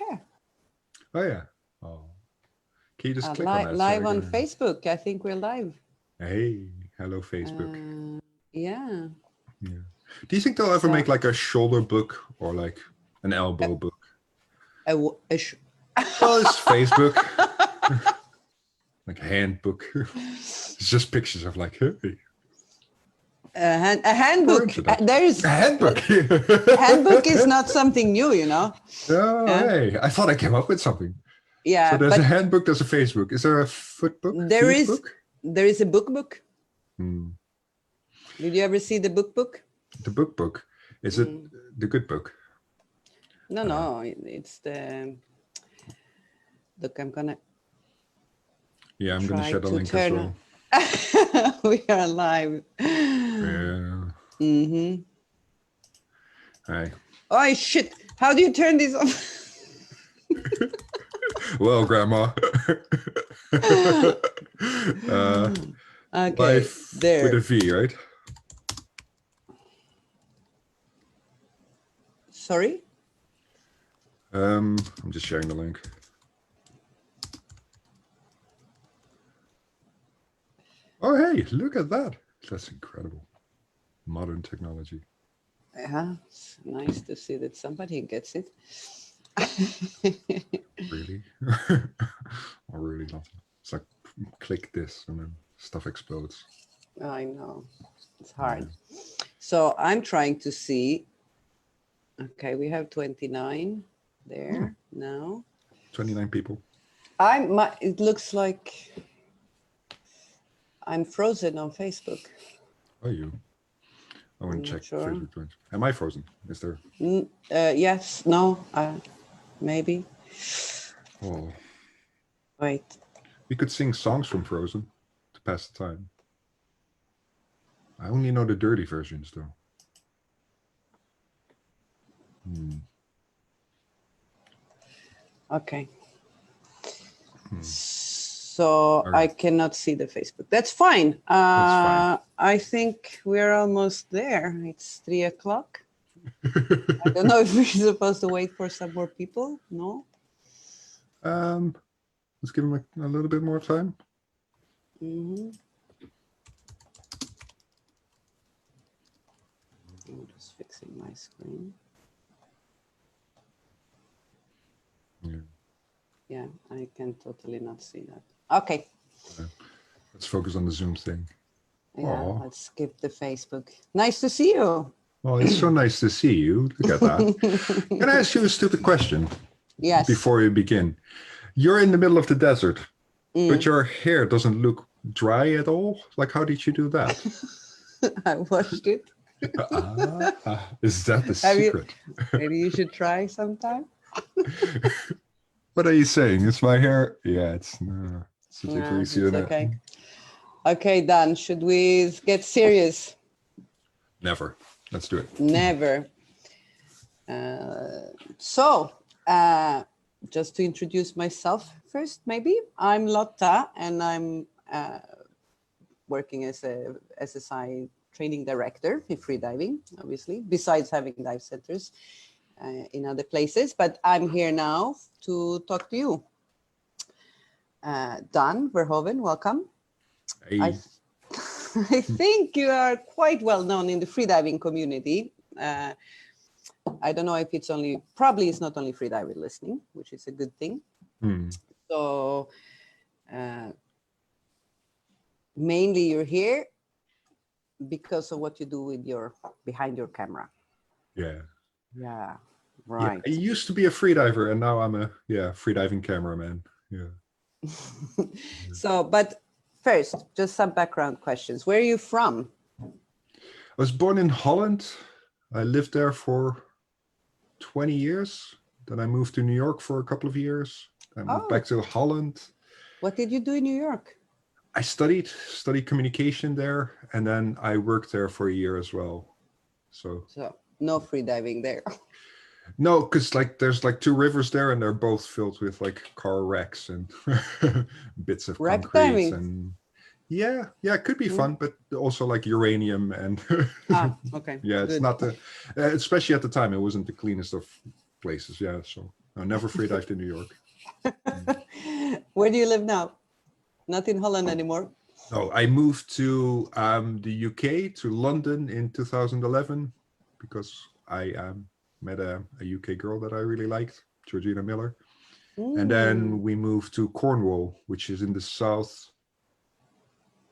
here. Oh yeah. Oh. Can you just click on that? Live on Facebook. I think we're live. Hey, hello Facebook. Yeah. Yeah. Do you think they'll ever make like a shoulder book or like an elbow book? Well, it's Facebook. Like a handbook. It's just pictures of like, hey. A handbook. There's a handbook. Handbook is not something new, you know. Oh, hey! I thought I came up with something. Yeah. So there's a handbook. There's a Facebook. Is there a foot book? There is a book. Hmm. Did you ever see the book? The book. Is it the good book? No. It's the. Look, I'm gonna. Yeah, I'm gonna share the link as well. We are live. Yeah. Mm-hmm. Hi. Oh shit! How do you turn this off? Well, Grandma. Okay. Life there. with a V, right? Sorry? I'm just sharing the link. Oh, hey, look at that. That's incredible. Modern technology. Yeah, it's nice to see that somebody gets it. Really? Or really not. It's like, click this and then stuff explodes. I know. It's hard. Yeah. So I'm trying to see. Okay, we have 29 there now. 29 people. It looks like I'm frozen on Facebook. Are you? I want to check Facebook joins. Am I frozen? Is there? Yes. No. Maybe. Oh. Wait. We could sing songs from Frozen to pass the time. I only know the dirty versions, though. Okay. So I cannot see the Facebook. That's fine. That's fine. I think we're almost there. It's 3 o'clock. I don't know if we're supposed to wait for some more people. No. Let's give them a little bit more time. Mm-hmm. I'm just fixing my screen. Yeah, I can totally not see that. Okay. Let's focus on the Zoom thing. Yeah, let's skip the Facebook. Nice to see you. Oh, it's so nice to see you. Look at that. Can I ask you a stupid question? Yes. Before we begin. You're in the middle of the desert, but your hair doesn't look dry at all. Like, how did you do that? I washed it. Is that the secret? Maybe you should try sometime. What are you saying? It's my hair? Yeah, it's okay. Okay, Dan, should we get serious? Never. Let's do it. Never. Just to introduce myself first, maybe. I'm Lotta, and I'm working as a SSI training director in freediving, obviously, besides having dive centers in other places. But I'm here now to talk to you. Daan Verhoeven, welcome. Hey. I think you are quite well known in the freediving community. I don't know if probably it's not only freediver listening, which is a good thing. So mainly you're here because of what you do with behind your camera. Yeah. Yeah, right. Yeah, I used to be a freediver, and now I'm a freediving cameraman. Yeah. So, but first, just some background questions. Where are you from? I was born in Holland. I lived there for 20 years. Then I moved to New York for a couple of years. I moved back to Holland. What did you do in New York? I studied communication there, and then I worked there for a year as well. So no freediving there. No, because there's 2 rivers there, and they're both filled with car wrecks and bits of concrete. Diving. And yeah, it could be fun, but also uranium and okay. Yeah, it's not especially at the time, it wasn't the cleanest of places. Yeah, so I never freedived in New York. Where do you live now? Not in Holland anymore? No, I moved to the UK, to London in 2011, because I met a UK girl that I really liked, Georgina Miller. And then we moved to Cornwall, which is in the south.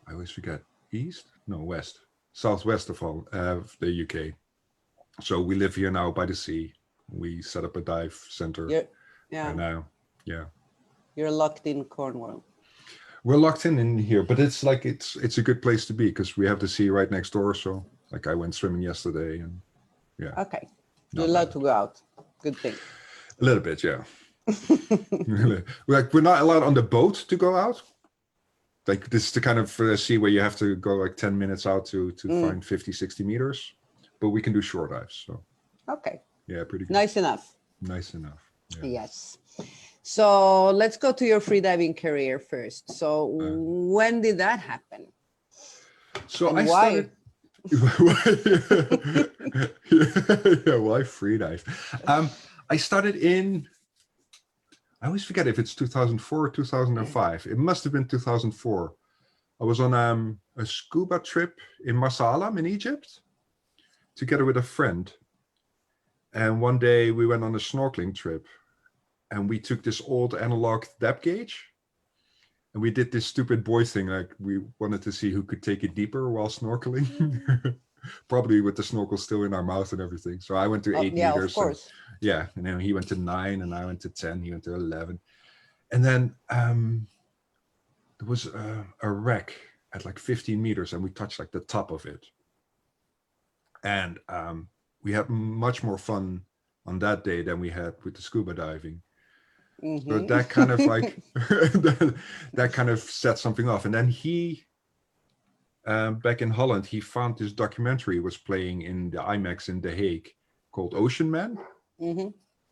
I always forget, east? No, west. Southwest of the UK. So we live here now by the sea. We set up a dive center. Yeah. And now, yeah. You're locked in Cornwall. We're locked in here, but it's like it's a good place to be because we have the sea right next door. So like I went swimming yesterday, and yeah. Okay, you're allowed to go out. Good thing. A little bit, yeah. Like we're not allowed on the boat to go out. Like this is the kind of sea where you have to go like 10 minutes out to find 50, 60 meters, but we can do shore dives. So okay, yeah, pretty good. Nice enough. Nice enough. Yeah. Yes. So let's go to your freediving career first. So when did that happen? So and I why? Started. Yeah, why freedive? I started in. I always forget if it's 2004 or 2005. It must have been 2004. I was on a scuba trip in Marsalam in Egypt, together with a friend. And one day we went on a snorkeling trip. And we took this old analog depth gauge, and we did this stupid boy thing. Like we wanted to see who could take it deeper while snorkeling, probably with the snorkel still in our mouth and everything. So I went to 8 yeah, meters. Of course. And then he went to 9, and I went to 10. He went to 11, and then there was a wreck at like 15 meters, and we touched like the top of it, and we had much more fun on that day than we had with the scuba diving. So that kind of like that kind of set something off. And then he back in Holland, he found this documentary was playing in the IMAX in The Hague called Ocean Man.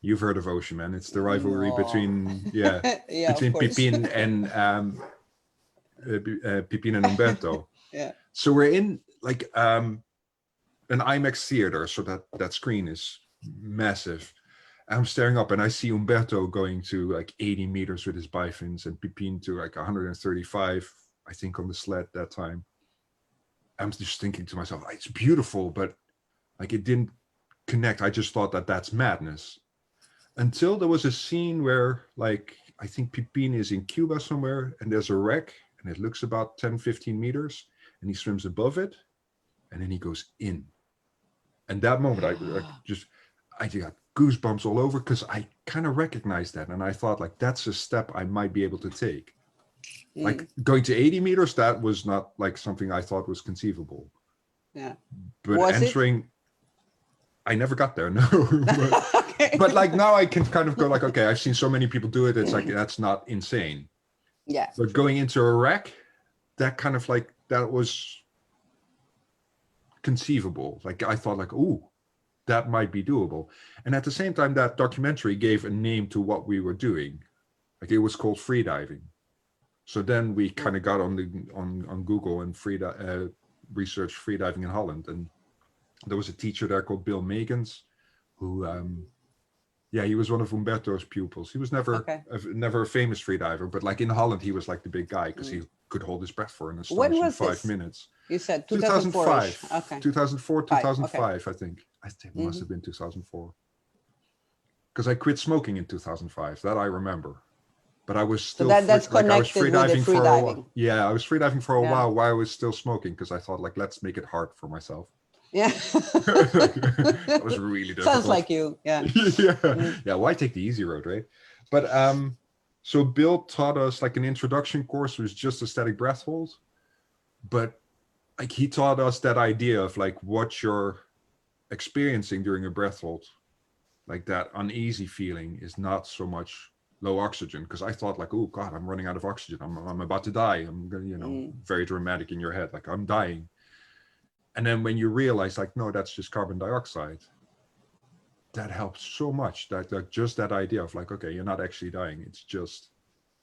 You've heard of Ocean Man. It's the rivalry between between Pipin and Umberto. Yeah. So we're in like an IMAX theater, so that screen is massive. I'm staring up and I see Umberto going to like 80 meters with his bifins and Pipin to like 135, I think, on the sled that time. I'm just thinking to myself, it's beautiful, but like it didn't connect. I just thought that's madness. Until there was a scene where like, I think Pipin is in Cuba somewhere and there's a wreck and it looks about 10, 15 meters and he swims above it and then he goes in. And that moment I got goosebumps all over because I kind of recognized that, and I thought like that's a step I might be able to take. Like going to 80 meters, that was not like something I thought was conceivable. Yeah, but was entering, I never got there. No, but, okay. But like now I can kind of go like, okay, I've seen so many people do it. It's like that's not insane. Yeah. But going into a wreck, that kind of like that was conceivable. Like I thought like, ooh, that might be doable. And at the same time, that documentary gave a name to what we were doing. Like it was called freediving. So then we kind of got on Google and researched freediving in Holland. And there was a teacher there called Bill Megans, who, he was one of Umberto's pupils. He was never a famous freediver, but like in Holland, he was like the big guy because he could hold his breath for an astonishing 5 minutes. You said 2005. Okay. 2004, 2005, I think. I think it must have been 2004. Because I quit smoking in 2005. That I remember. But I was still I was freediving for a while. Yeah, I was freediving for a while I was still smoking because I thought like, let's make it hard for myself. Yeah. That was really difficult. Sounds like you. Yeah. Yeah, why take the easy road, right? But so Bill taught us like an introduction course. It was just a static breath hold. But like he taught us that idea of like what you're experiencing during a breath hold, like that uneasy feeling is not so much low oxygen, because I thought like, oh God, I'm running out of oxygen. I'm about to die. I'm gonna, very dramatic in your head, like I'm dying. And then when you realize like, no, that's just carbon dioxide, that helps so much. That just that idea of like, okay, you're not actually dying. It's just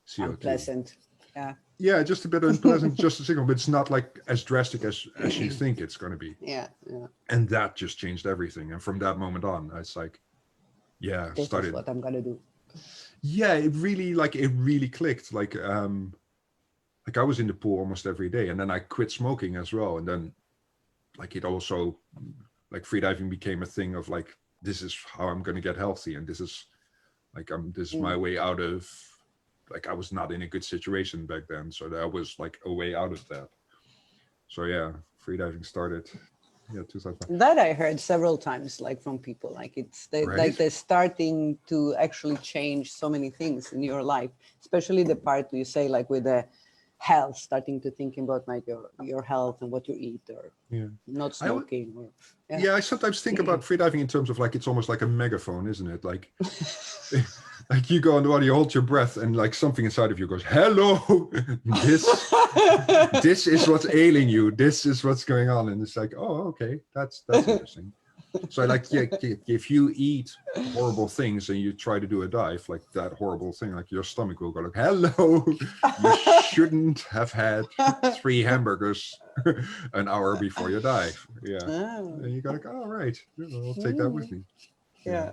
CO2. Unpleasant. Yeah. Yeah, just a bit unpleasant, just a signal, but it's not like as drastic as you think it's going to be. Yeah. And that just changed everything. And from that moment on, it's like, this is what I'm going to do. Yeah, it really clicked. Like I was in the pool almost every day, and then I quit smoking as well. And then like it also, like freediving became a thing of like, this is how I'm going to get healthy. And this is like, this is my way out of, like, I was not in a good situation back then. So that was like a way out of that. So yeah, freediving started, 2005. That I heard several times, like from people, like Right? they're starting to actually change so many things in your life, especially the part you say, like with the health, starting to think about like your health and what you eat, or Yeah. not I would, smoking, or yeah, I sometimes think about freediving in terms of like, it's almost like a megaphone, isn't it? Like, like you go underwater, you hold your breath, and like something inside of you goes, "Hello, this is what's ailing you. This is what's going on." And it's like, oh, okay, that's interesting. So like, yeah, if you eat horrible things and you try to do a dive, like that horrible thing, like your stomach will go like, "Hello, you shouldn't have had 3 hamburgers an hour before you dive." Yeah, Oh. and you go like, "Oh, right, I'll take that with me." Yeah,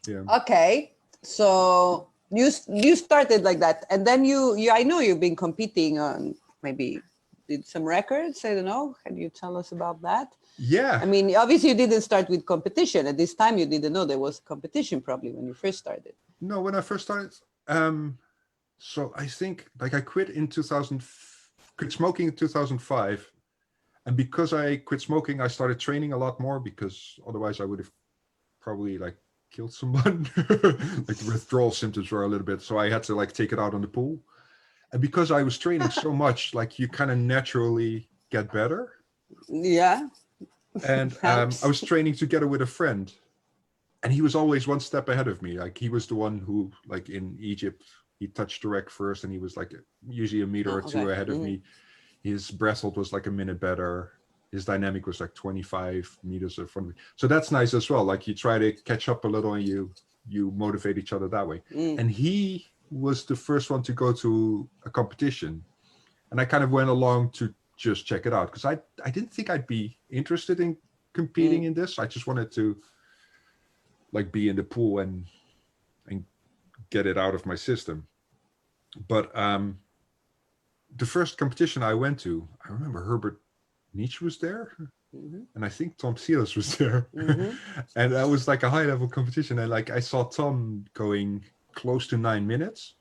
Yeah. yeah. Okay. So you started like that, and then you I know you've been competing on, maybe did some records. I don't know. Can you tell us about that? Yeah. I mean, obviously you didn't start with competition. At this time, you didn't know there was competition probably when you first started. No, when I first started, um, so I think like I quit smoking in 2005, and because I quit smoking, I started training a lot more, because otherwise I would have probably like killed someone. Like the withdrawal symptoms were a little bit, so I had to like take it out on the pool. And because I was training so much, like you kind of naturally get better. Yeah, And I helps. was training together with a friend, and he was always one step ahead of me. Like he was the one who, like in Egypt, he touched the wreck first, and he was like usually a meter Oh, or two okay. ahead of me. His breath hold was like a minute better. His dynamic was like 25 meters in front of me. So that's nice as well. Like you try to catch up a little, and you motivate each other that way. And he was the first one to go to a competition, and I kind of went along to just check it out, because I didn't think I'd be interested in competing in this. I just wanted to like be in the pool and get it out of my system. But the first competition I went to, I remember Herbert Nietzsche was there, and I think Tom Seals was there. And that was like a high level competition. And like I saw Tom going close to 9 minutes.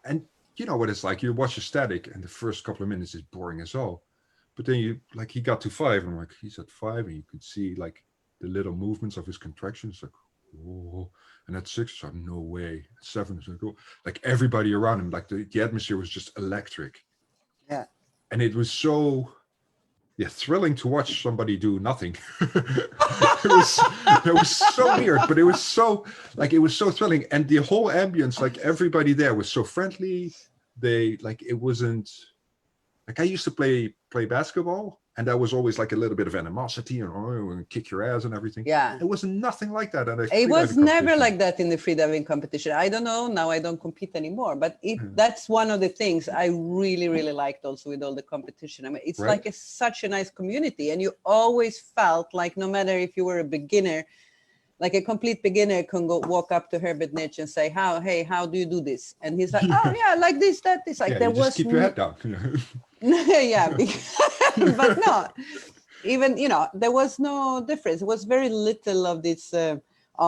And you know what it's like. You watch a static, and the first couple of minutes is boring as all. But then you like he got to 5, and I'm like, he's at 5, and you could see like the little movements of his contractions, like, whoa. And at 6, so no way. At 7, it's like, oh. Like everybody around him, like the atmosphere was just electric. Yeah. And it was so thrilling to watch somebody do nothing. It was so weird, but it was so thrilling. And the whole ambience, like everybody there was so friendly. They like, it wasn't like, I used to play basketball, and that was always like a little bit of animosity and kick your ass and everything. Yeah. It was nothing like that at a It was freediving never competition. like that in the freediving competition. I don't know. Now I don't compete anymore, but that's one of the things I really, really liked also with all the competition. I mean, it's Right? like such a nice community, and you always felt like no matter if you were a beginner, like a complete beginner can go walk up to Herbert Nietzsche and say, how do you do this? And he's like, oh Yeah. yeah, like this, that, this. Like Yeah, there you just was, keep your head down. yeah, but no, even, there was no difference. It was very little of this, oh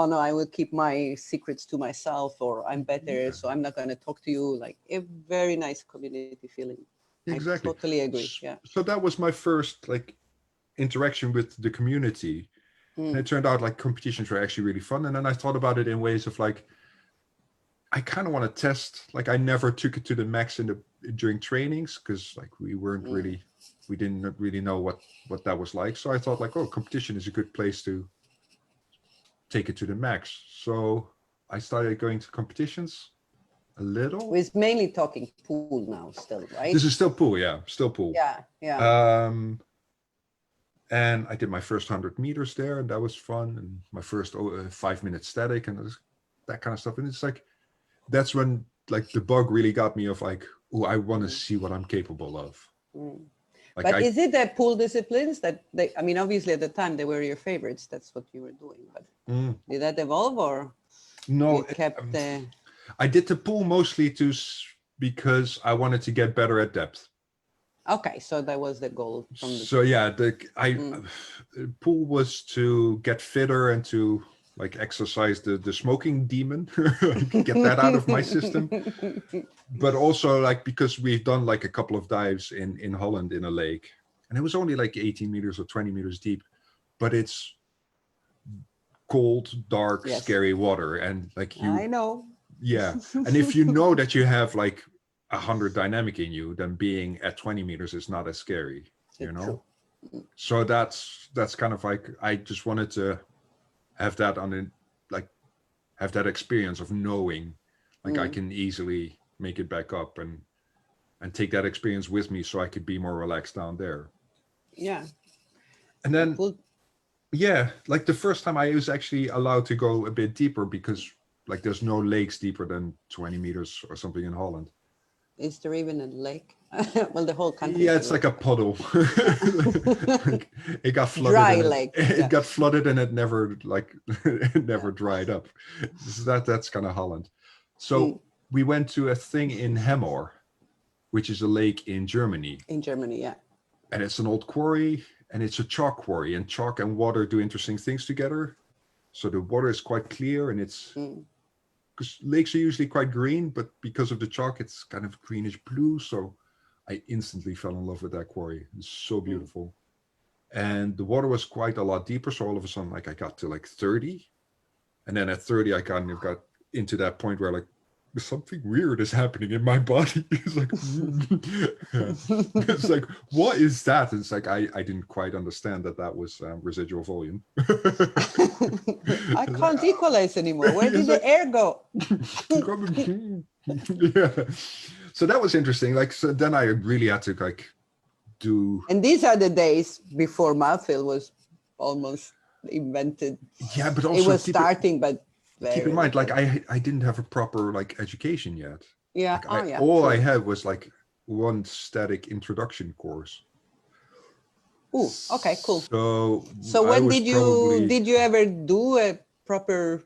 no, I will keep my secrets to myself, or I'm better, Yeah, so I'm not going to talk to you. Like a very nice community feeling. I exactly. totally agree. Yeah. So that was my first like interaction with the community. And it turned out like competitions were actually really fun. And then I thought about it in ways of like, I kind of want to test, like I never took it to the max during trainings, because like we didn't really know what that was like. So I thought like, oh, competition is a good place to take it to the max. So I started going to competitions a little. It's mainly talking pool now still, right? This is still pool, yeah, still pool. Yeah. Yeah. And I did my first 100 meters there, and that was fun. And my first 5-minute static and that kind of stuff. And it's like, that's when like the bug really got me of like, oh, I want to see what I'm capable of. Like But is it the pool disciplines that I mean, obviously at the time they were your favorites. That's what you were doing. But did that evolve or? No, You kept the... I did the pool mostly because I wanted to get better at depth. Okay, so that was the goal from the... So yeah, the pool was to get fitter and to like exercise the smoking demon, get that out of my system. But also like because we've done like a couple of dives in Holland in a lake, and it was only like 18 meters or 20 meters deep, but it's cold, dark, Yes, scary water, and like I know. yeah, and if you know that you have like 100 dynamic in you, then being at 20 meters is not as scary, you It's know. true. So that's kind of like I just wanted to have that on it, like have that experience of knowing like I can easily make it back up and take that experience with me so I could be more relaxed down there. Yeah. And then Cool. yeah, like the first time I was actually allowed to go a bit deeper because like there's no lakes deeper than 20 meters or something in Holland. Is there even a lake? Well, the whole country Yeah, is a it's like lake. a puddle. Like, it got flooded Dry and lake. it Yeah. got flooded and it never like it never dried up. So that's kind of Holland. So we went to a thing in Hemmoor, which is a lake in Germany. In Germany, yeah. And it's an old quarry and it's a chalk quarry, and chalk and water do interesting things together. So the water is quite clear, and it's because lakes are usually quite green, but because of the chalk, it's kind of greenish blue. So I instantly fell in love with that quarry. It's so beautiful. And the water was quite a lot deeper. So all of a sudden, like I got to like 30. And then at 30, I kind of got into that point where like something weird is happening in my body. It's like, it's like, what is that? And it's like, I didn't quite understand that was residual volume. I can't equalize anymore. Where did the air go? Yeah. So that was interesting. Like, so then I really had to like do. And these are the days before mouthfeel was almost invented. Yeah, but also it was starting, but keep in mind, like I didn't have a proper like education yet. Yeah. Like, Yeah. all True. I had was like one static introduction course. Oh, okay, cool. So when did you ever do a proper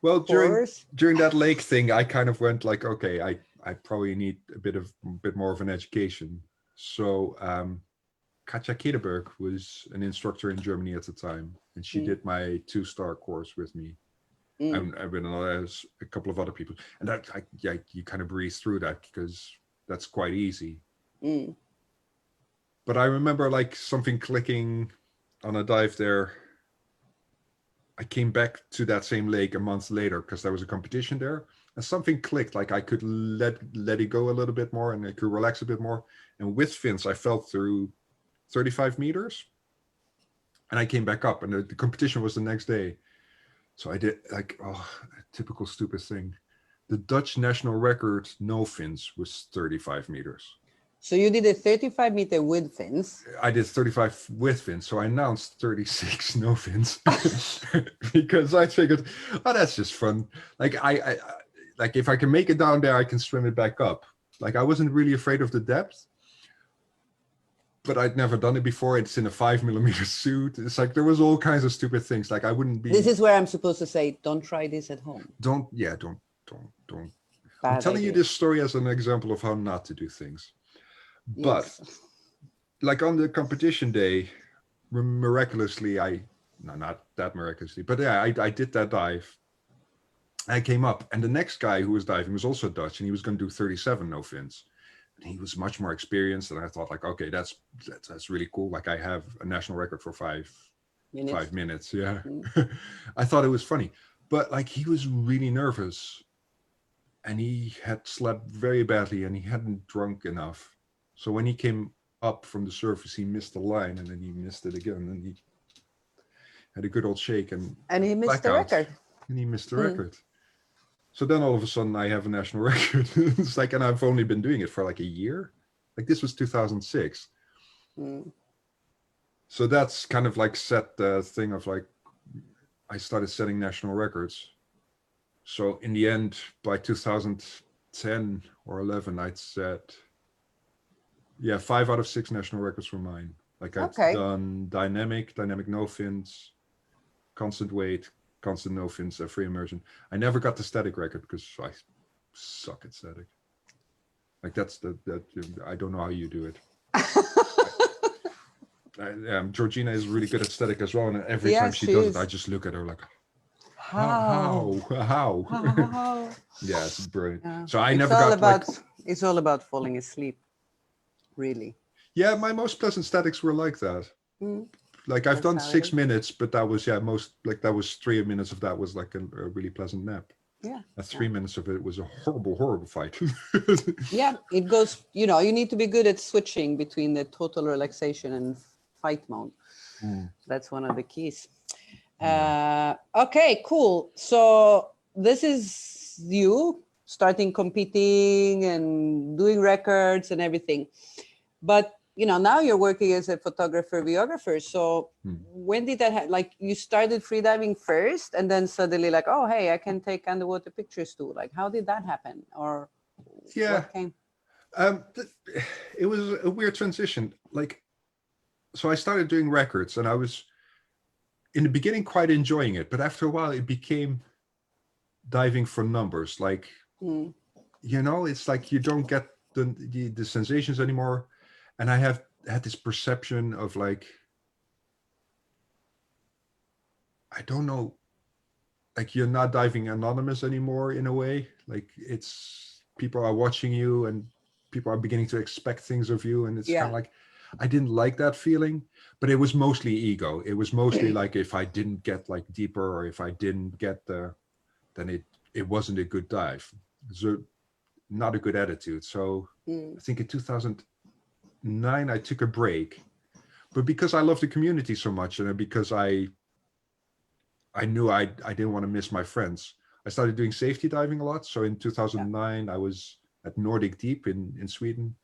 course? during that lake thing, I kind of went like, okay, I probably need a bit more of an education. So Katja Kederberg was an instructor in Germany at the time, and she did my 2-star course with me. I've been a couple of other people, and that you kind of breeze through that because that's quite easy. But I remember like something clicking on a dive there. I came back to that same lake a month later because there was a competition there, and something clicked. Like I could let it go a little bit more, and I could relax a bit more. And with fins, I fell through 35 meters, and I came back up, and the competition was the next day. So I did like a typical stupid thing. The Dutch national record no fins was 35 meters. So you did a 35-meter with fins. I did 35 with fins, so I announced 36 no fins because I figured, oh, that's just fun. Like I like if I can make it down there, I can swim it back up. Like I wasn't really afraid of the depth, but I'd never done it before. It's in a 5mm suit. It's like there was all kinds of stupid things. Like I wouldn't be. This is where I'm supposed to say, don't try this at home. Don't. I'm telling you this story as an example of how not to do things. But like on the competition day, miraculously, not that miraculously, but yeah, I did that dive. I came up, and the next guy who was diving was also Dutch, and he was going to do 37 no fins. And he was much more experienced, and I thought like, okay, that's really cool. Like I have a national record for 5 minutes. Yeah. I thought it was funny, but like he was really nervous, and he had slept very badly, and he hadn't drunk enough. So when he came up from the surface, he missed the line, and then he missed it again, and he had a good old shake and he missed the record. And he missed the record. So then all of a sudden I have a national record. It's like, and I've only been doing it for like a year. Like this was 2006. So that's kind of like set the thing of like, I started setting national records. So in the end, by 2010 or 11, I'd set, 5 out of 6 national records were mine. Like I've done dynamic no fins, constant weight, constant no fins, free immersion. I never got the static record because I suck at static. Like that's I don't know how you do it. Georgina is really good at static as well, and every time she does it, I just look at her like, how? Yeah, it's brilliant. Yeah. So I never got it's all about falling asleep, really. Yeah, my most pleasant statics were like that. Like I've done 6 minutes, but that was that was 3 minutes of that was like a really pleasant nap. Yeah. 3 minutes of it was a horrible fight. Yeah, it goes, you need to be good at switching between the total relaxation and fight mode. That's one of the keys. Okay, cool. So this is you starting competing and doing records and everything. But, now you're working as a photographer, videographer. So when did that like you started freediving first and then suddenly like, oh, hey, I can take underwater pictures too. Like, how did that happen? Or what came? It was a weird transition. Like, so I started doing records and I was in the beginning quite enjoying it. But after a while, it became diving for numbers. Like, it's like you don't get the sensations anymore. And I had this perception of like, I don't know, like you're not diving anonymous anymore in a way. Like it's people are watching you and people are beginning to expect things of you. And it's kind of like, I didn't like that feeling, but it was mostly ego. It was mostly like if I didn't get like deeper or if I didn't get then it wasn't a good dive. So not a good attitude. So I think in 2009, I took a break, but because I love the community so much and because I knew I didn't want to miss my friends, I started doing safety diving a lot. So in 2009, I was at Nordic Deep in Sweden.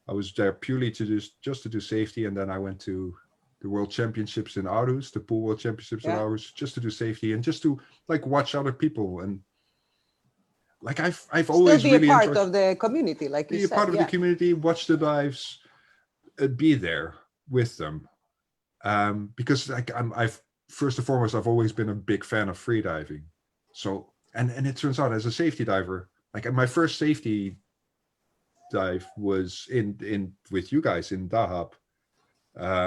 I was there purely just to do safety. And then I went to the World Championships in Aarhus, the Pool World Championships in Aarhus, just to do safety and just to like watch other people. And like I've always still be really a part enjoyed of the community, like you said. Be a part of the community, watch the dives, be there with them. Because like I've first and foremost, I've always been a big fan of freediving. So and it turns out as a safety diver, like my first safety dive was in with you guys in Dahab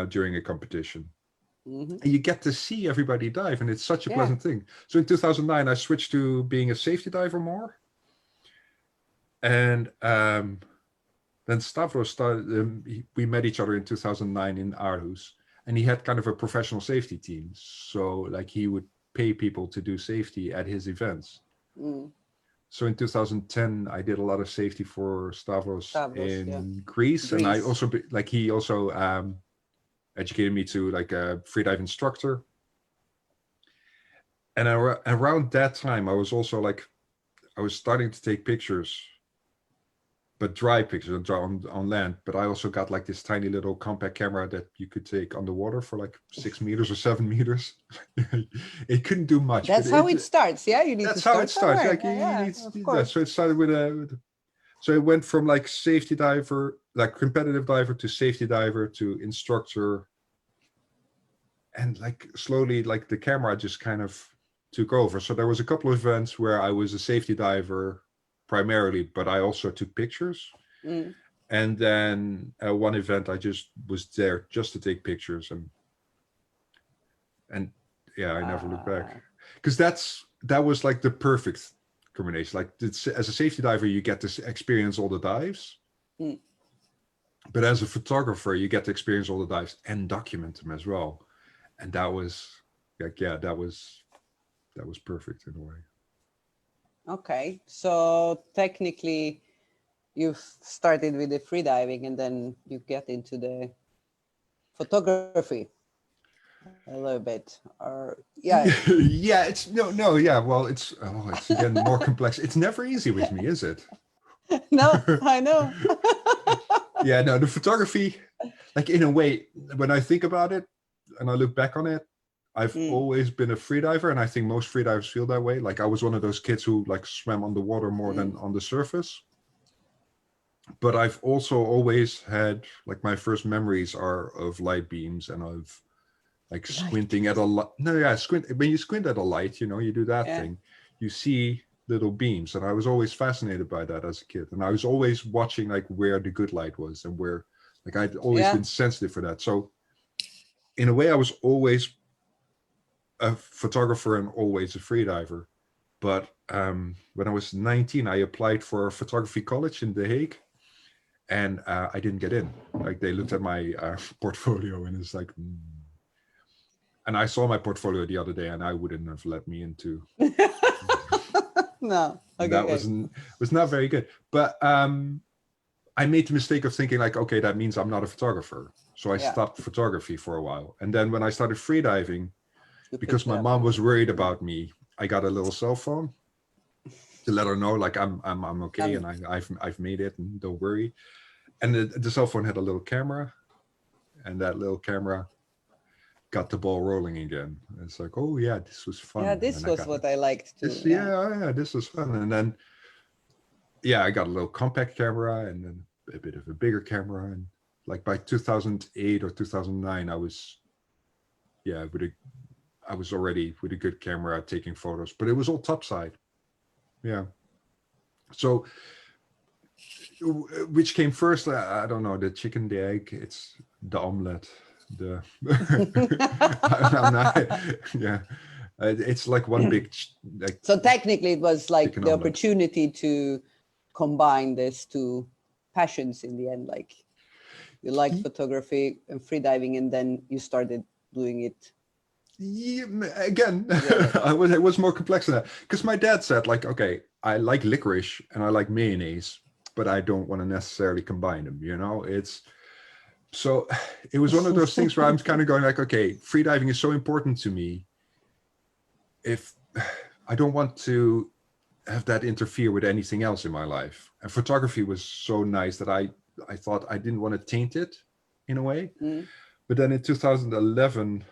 during a competition. And you get to see everybody dive, and it's such a pleasant thing. So in 2009, I switched to being a safety diver more. And then Stavros started, we met each other in 2009 in Aarhus, and he had kind of a professional safety team. So like he would pay people to do safety at his events. So in 2010, I did a lot of safety for Stavros in Greece. And I also, like he also educated me to like a freedive instructor. And around that time, I was also like, I was starting to take pictures, but dry pictures on land. But I also got like this tiny little compact camera that you could take underwater for like 6 meters or 7 meters. It couldn't do much. That's how it starts. Yeah, you need to start. That's how it starts. Like you need to do that. So it started with so it went from like safety diver, like competitive diver to safety diver to instructor. And like slowly, like the camera just kind of took over. So there was a couple of events where I was a safety diver primarily, but I also took pictures. And then one event I just was there just to take pictures, and yeah, I never looked back, because that was like the perfect combination. Like as a safety diver, you get to experience all the dives, but as a photographer, you get to experience all the dives and document them as well. And that was like, that was perfect in a way. Okay, so technically you've started with the freediving and then you get into the photography a little bit, or yeah, it's well, it's again more complex. It's never easy with me, is it? No, I know. Yeah, no, the photography, like in a way, when I think about it and I look back on it, I've always been a freediver, and I think most freedivers feel that way. Like I was one of those kids who like swam underwater more than on the surface. But I've also always had, like, my first memories are of light beams and of like squinting at a light. No, yeah, when you squint at a light, you know, you do that thing. You see little beams, and I was always fascinated by that as a kid. And I was always watching like where the good light was and where, like, I'd always been sensitive for that. So in a way, I was always a photographer and always a freediver. But when I was 19, I applied for a photography college in The Hague, and I didn't get in. Like, they looked at my portfolio, and it's like, and I saw my portfolio the other day, and I wouldn't have let me into. No, okay. That was not very good. But I made the mistake of thinking like, okay, that means I'm not a photographer. So I stopped photography for a while. And then when I started freediving, because my mom was worried about me, I got a little cell phone to let her know like I'm okay, and I've made it, and don't worry. And the cell phone had a little camera, and that little camera got the ball rolling again. It's like, oh yeah, this was fun. Yeah, this was what I liked too. This was fun. And then I got a little compact camera, and then a bit of a bigger camera. And like by 2008 or 2009, I was already with a good camera taking photos, but it was all topside. Yeah. So which came first? I don't know, the chicken, the egg, it's the omelet. It's like one big like. So technically it was like the opportunity to combine these two passions in the end, like you liked photography and freediving, and then you started doing it. Again, it was more complex than that, because my dad said like, okay, I like licorice and I like mayonnaise, but I don't want to necessarily combine them, you know. So it was one of those things where I'm kind of going like, okay, freediving is so important to me. If I don't want to have that interfere with anything else in my life. And photography was so nice that I thought I didn't want to taint it in a way. But then in 2011,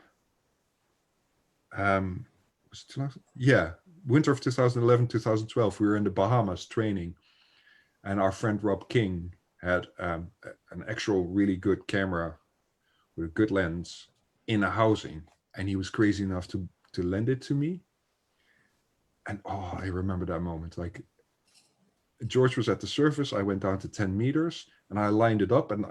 winter of 2011, 2012, we were in the Bahamas training, and our friend Rob King had an actual really good camera with a good lens in a housing, and he was crazy enough to lend it to me. And I remember that moment. Like, George was at the surface, I went down to 10 meters, and I lined it up, and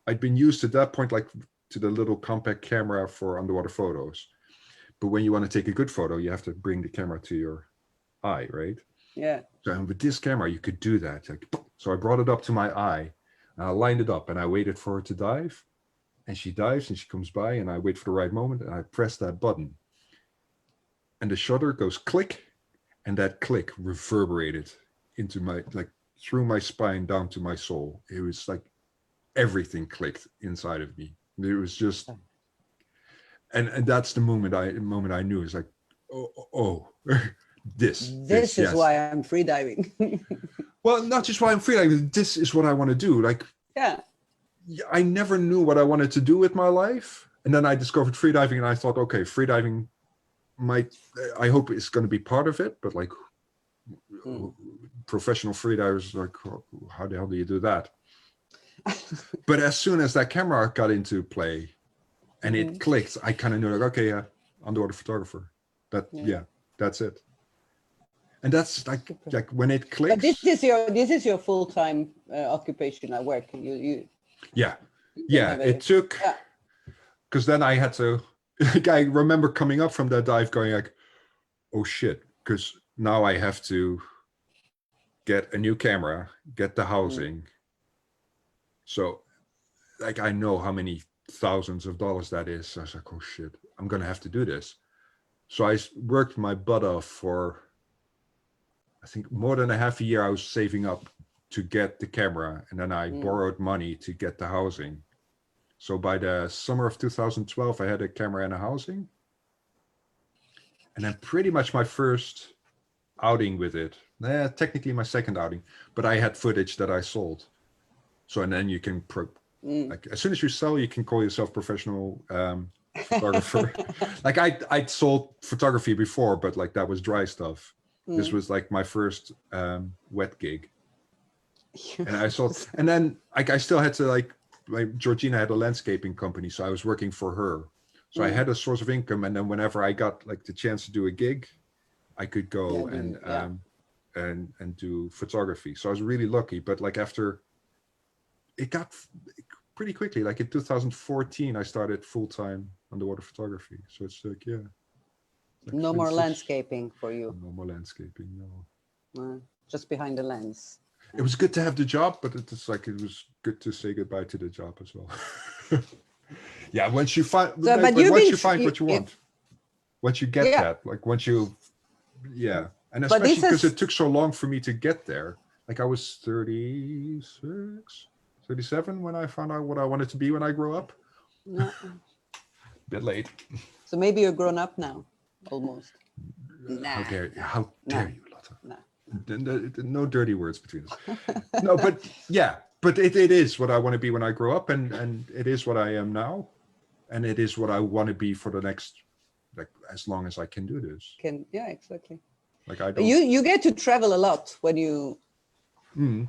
I'd been used at that point like to the little compact camera for underwater photos. But when you want to take a good photo, you have to bring the camera to your eye, right? Yeah. So with this camera, you could do that. So I brought it up to my eye, and I lined it up, and I waited for her to dive. And she dives, and she comes by, and I wait for the right moment, and I press that button. And the shutter goes click, and that click reverberated into my, like, through my spine down to my soul. It was like everything clicked inside of me. It was just, and that's the moment I knew. It's like, oh. This is why I'm freediving. Well, not just why I'm freediving. This is what I want to do. Like, I never knew what I wanted to do with my life, and then I discovered freediving, and I thought, okay, freediving I hope it's going to be part of it, but like professional freedivers, like, how the hell do you do that? But as soon as that camera got into play, and it clicked, I kind of knew, like, okay, underwater photographer. That's it. And that's like when it clicks. But this is your full-time occupation at work. You it took, because then I had to, like, I remember coming up from that dive going like, oh shit, because now I have to get a new camera, get the housing. So like, I know how many thousands of dollars that is. So I was like, oh shit, I'm gonna have to do this. So I worked my butt off for, I think, more than a half a year. I was saving up to get the camera, and then I borrowed money to get the housing. So by the summer of 2012, I had a camera and a housing. And then pretty much my first outing with it, technically my second outing, but I had footage that I sold. So, and then you can, like, as soon as you sell, you can call yourself professional photographer. Like, I'd sold photography before, but like, that was dry stuff. This was like my first wet gig. And I sold, and then I still had to, like Georgina had a landscaping company, so I was working for her. So I had a source of income, and then whenever I got like the chance to do a gig, I could go and do photography. So I was really lucky. But like after it got pretty quickly, like in 2014, I started full-time underwater photography. So it's like, yeah. Like No more 26 landscaping for you. No more landscaping, no. Just behind the lens. It was good to have the job, but it's like it was good to say goodbye to the job as well. Yeah, once you find, So, but once you find what you want, once you get that, like once you, and especially because it took so long for me to get there. Like I was 36, 37 when I found out what I wanted to be when I grow up. No. Bit late. So maybe you're grown up now, almost. How dare you, Lotta? Nah. No dirty words between us. No, but yeah, but it is what I want to be when I grow up, and it is what I am now, and it is what I want to be for the next, like as long as I can do this. Exactly. Like I don't. You get to travel a lot when you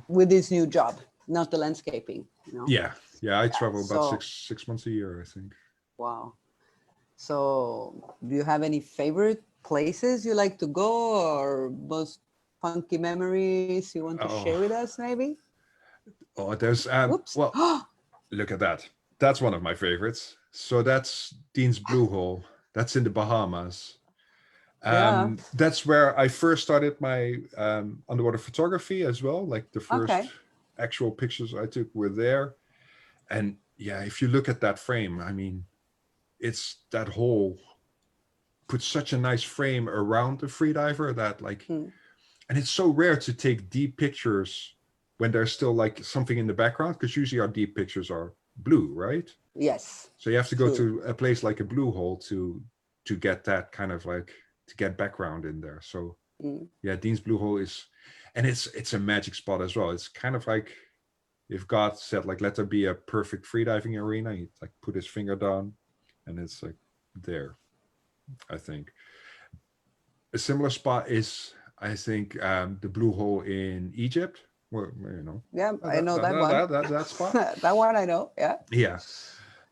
with this new job, not the landscaping. You know? Yeah. I travel about 6 months a year, I think. Wow. So, do you have any favorite places you like to go, or most funky memories you want to share with us, maybe? Oh, there's well, look at that. That's one of my favorites. So that's Dean's Blue Hole. That's in the Bahamas. That's where I first started my underwater photography as well. Like the first actual pictures I took were there. And yeah, if you look at that frame, I mean, it's that hole puts such a nice frame around the freediver that like, and it's so rare to take deep pictures when there's still like something in the background, because usually our deep pictures are blue, right? Yes. So you have to go to a place like a blue hole to get that kind of like, to get background in there. So yeah, Dean's Blue Hole is, and it's a magic spot as well. It's kind of like if God said like, let there be a perfect freediving arena, he'd like put his finger down and it's like there. I think a similar spot is, I think, the Blue Hole in Egypt. Well, you know. Yeah, I know that one. That spot. That one I know. Yeah. Yeah.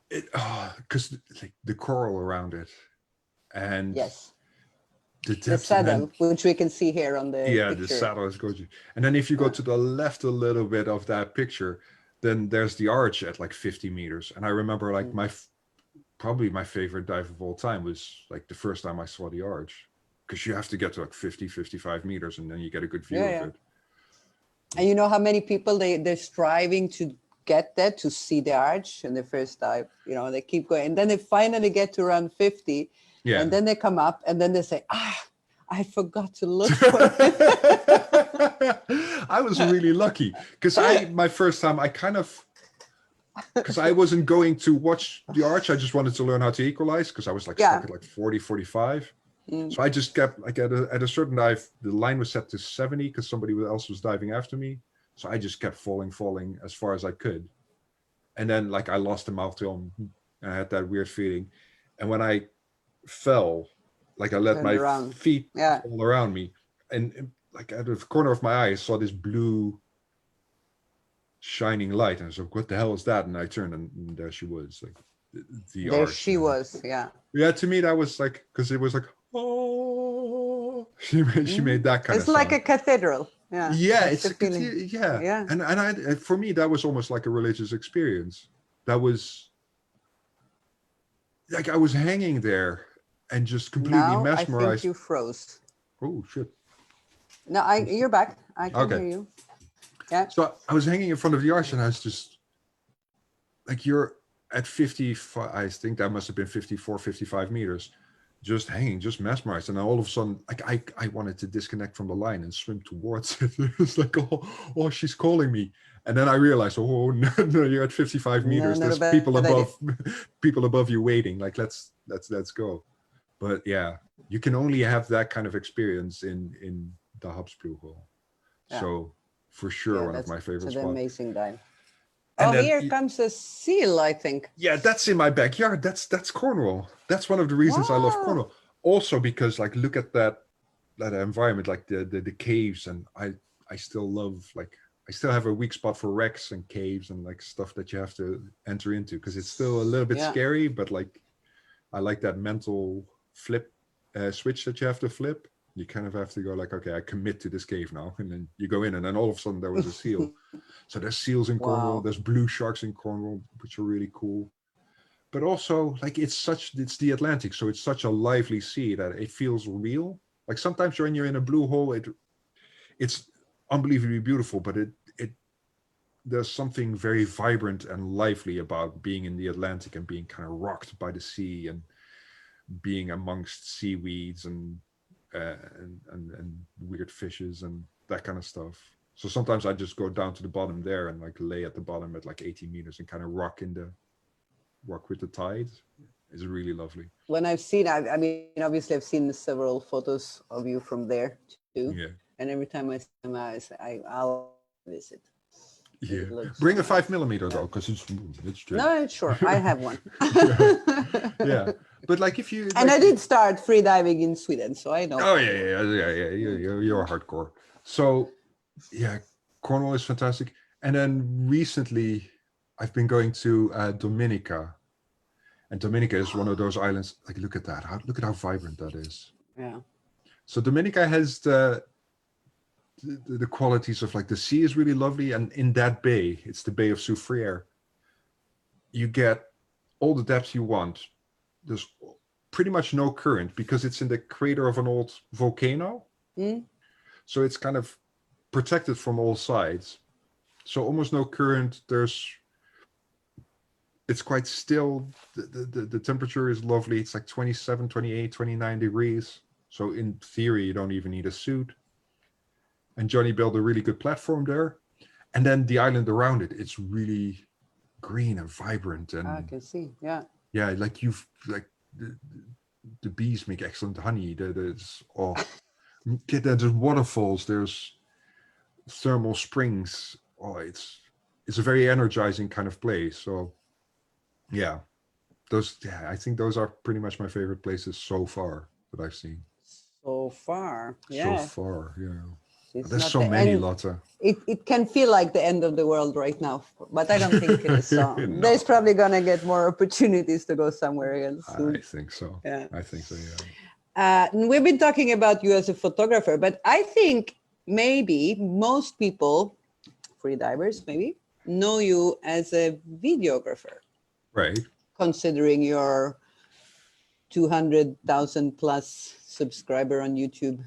Because like the coral around it, and the depth, the saddle, which we can see here on the picture. The saddle is gorgeous. And then if you go to the left a little bit of that picture, then there's the arch at like 50 meters. And I remember like probably my favorite dive of all time was like the first time I saw the arch, because you have to get to like 50, 55 meters and then you get a good view of it. And you know how many people they're striving to get there, to see the arch in the first dive, you know, they keep going. And then they finally get to around 50. Yeah. And then they come up and then they say, I forgot to look for it. I was really lucky because my first time, because I wasn't going to watch the arch. I just wanted to learn how to equalize because I was like stuck at like 40, 45. So I just kept like at a certain dive, the line was set to 70 because somebody else was diving after me. So I just kept falling as far as I could. And then like I lost the mouth film and I had that weird feeling. And when I fell, like I let my feet fall around me. And like out of the corner of my eye, I saw this blue shining light. And I was like, what the hell is that? And I turned and there she was. Like the arch. She was, Yeah, to me that was like, because it was like, oh, she made that kind of sound. It's like a cathedral. Yeah, it's and I for me that was almost like a religious experience. That was like I was hanging there and just completely mesmerized. I think you froze. Oh shit! No, you're back. I can hear you. Yeah. So I was hanging in front of the arch and I was just like, you're at 55. I think that must have been 54, 55 meters. Just hanging, just mesmerized, and then all of a sudden, like I wanted to disconnect from the line and swim towards it. It was like, oh, she's calling me, and then I realized, oh no, you're at 55 meters. There's people above you waiting. Like let's go. But yeah, you can only have that kind of experience in the Hubs Blue Hole. Yeah. So for sure, one of my favorite spots. It's an amazing dive. And here comes a seal, I think. Yeah, that's in my backyard. That's Cornwall. That's one of the reasons I love Cornwall. Also because like look at that environment, like the caves, and I still love, like I still have a weak spot for wrecks and caves and like stuff that you have to enter into because it's still a little bit scary, but like I like that mental flip switch that you have to flip. You kind of have to go like, okay, I commit to this cave now, and then you go in, and then all of a sudden there was a seal. So there's seals in Cornwall. Wow. There's blue sharks in Cornwall, which are really cool. But also, like, it's the Atlantic, so it's such a lively sea that it feels real. Like sometimes when you're in a blue hole, it's unbelievably beautiful, but there's something very vibrant and lively about being in the Atlantic and being kind of rocked by the sea and being amongst seaweeds and weird fishes and that kind of stuff. So sometimes I just go down to the bottom there and like lay at the bottom at like 80 meters and kind of rock with the tide. It's really lovely. When I've seen, I mean, obviously I've seen several photos of you from there too. Yeah. And every time I see them, I'll visit. Yeah. It looks Bring a nice. 5mm though, because it's No, sure, I have one. yeah. But like if you And like, I did start freediving in Sweden, so I know. oh yeah. You're hardcore. So yeah, Cornwall is fantastic. And then recently I've been going to Dominica. And Dominica is one of those islands, like look at that. Look at how vibrant that is. Yeah. So Dominica has the qualities of like the sea is really lovely, and in that bay, it's the Bay of Soufriere, you get all the depth you want. There's pretty much no current because it's in the crater of an old volcano. So it's kind of protected from all sides. So almost no current. It's quite still. The temperature is lovely. It's like 27, 28, 29 degrees. So in theory, you don't even need a suit. And Johnny built a really good platform there. And then the island around it, it's really green and vibrant. And I can see, yeah. yeah, like the bees make excellent honey. There's waterfalls, there's thermal springs. Oh, it's a very energizing kind of place. So yeah, I think those are pretty much my favorite places so far that I've seen. So far, yeah. So far, yeah. It's There's not so the many, end. Lotta. It can feel like the end of the world right now, but I don't think it is. So No. there's probably gonna get more opportunities to go somewhere else soon. I think so. Yeah. I think so, yeah. We've been talking about you as a photographer, but I think maybe most people, freedivers maybe, know you as a videographer. Right. Considering your 200,000 plus subscriber on YouTube.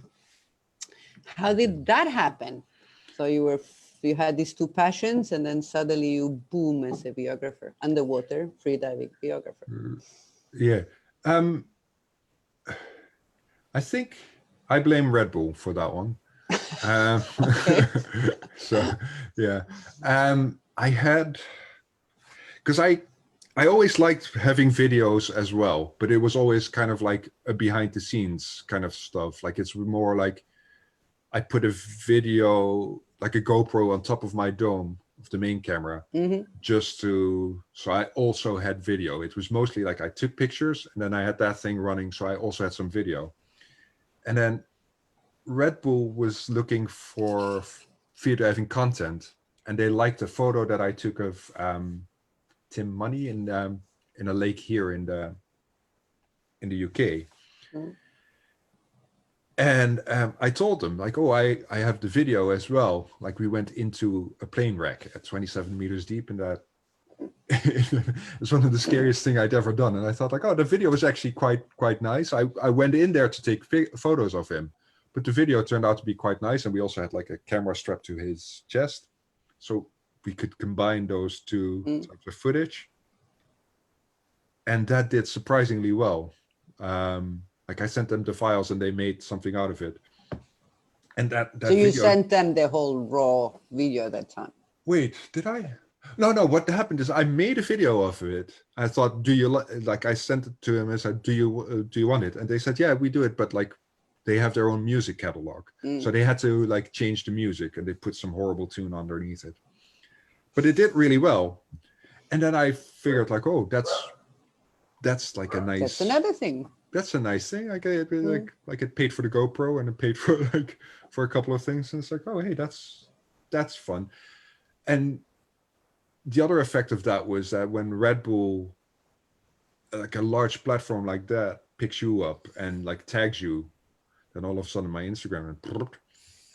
How did that happen? So you had these two passions, and then suddenly you boom as a videographer, underwater freediving videographer. Yeah. I think I blame Red Bull for that one. So yeah. I had, because I always liked having videos as well, but it was always kind of like a behind the scenes kind of stuff. Like it's more like I put a video, like a GoPro on top of my dome of the main camera, so I also had video. It was mostly like I took pictures and then I had that thing running. So I also had some video. And then Red Bull was looking for freediving content, and they liked a photo that I took of Tim Money in a lake here in the UK. And I told them like, oh, I have the video as well. Like we went into a plane wreck at 27 meters deep, and that it's one of the scariest thing I'd ever done. And I thought like, oh, the video was actually quite nice. I went in there to take photos of him, but the video turned out to be quite nice. And we also had like a camera strapped to his chest, so we could combine those two types of footage. And that did surprisingly well. Like I sent them the files and they made something out of it. And that so you video, sent them the whole raw video that time? Wait, did I? No. What happened is I made a video of it. I thought, do you like? I sent it to him and said, do you want it? And they said, yeah, we do it, but like they have their own music catalog, so they had to like change the music and they put some horrible tune underneath it. But it did really well. And then I figured like, oh, that's like a nice. That's another thing. That's a nice thing. I get like it paid for the GoPro and it paid for a couple of things, and it's like, oh hey, that's fun. And the other effect of that was that when Red Bull like a large platform like that picks you up and like tags you, then all of a sudden my Instagram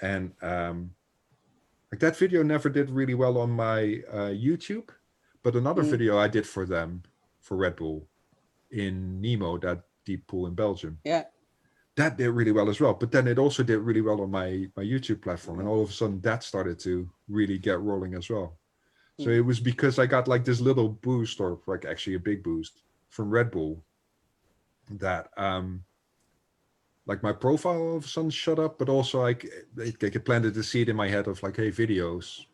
and like that video never did really well on my YouTube, but another video I did for them for Red Bull in Nemo, that deep pool in Belgium. Yeah. That did really well as well. But then it also did really well on my YouTube platform. And all of a sudden that started to really get rolling as well. So it was because I got like this little boost, or like actually a big boost from Red Bull, that like my profile all of a sudden shut up, but also like it planted the seed in my head of like, hey, videos.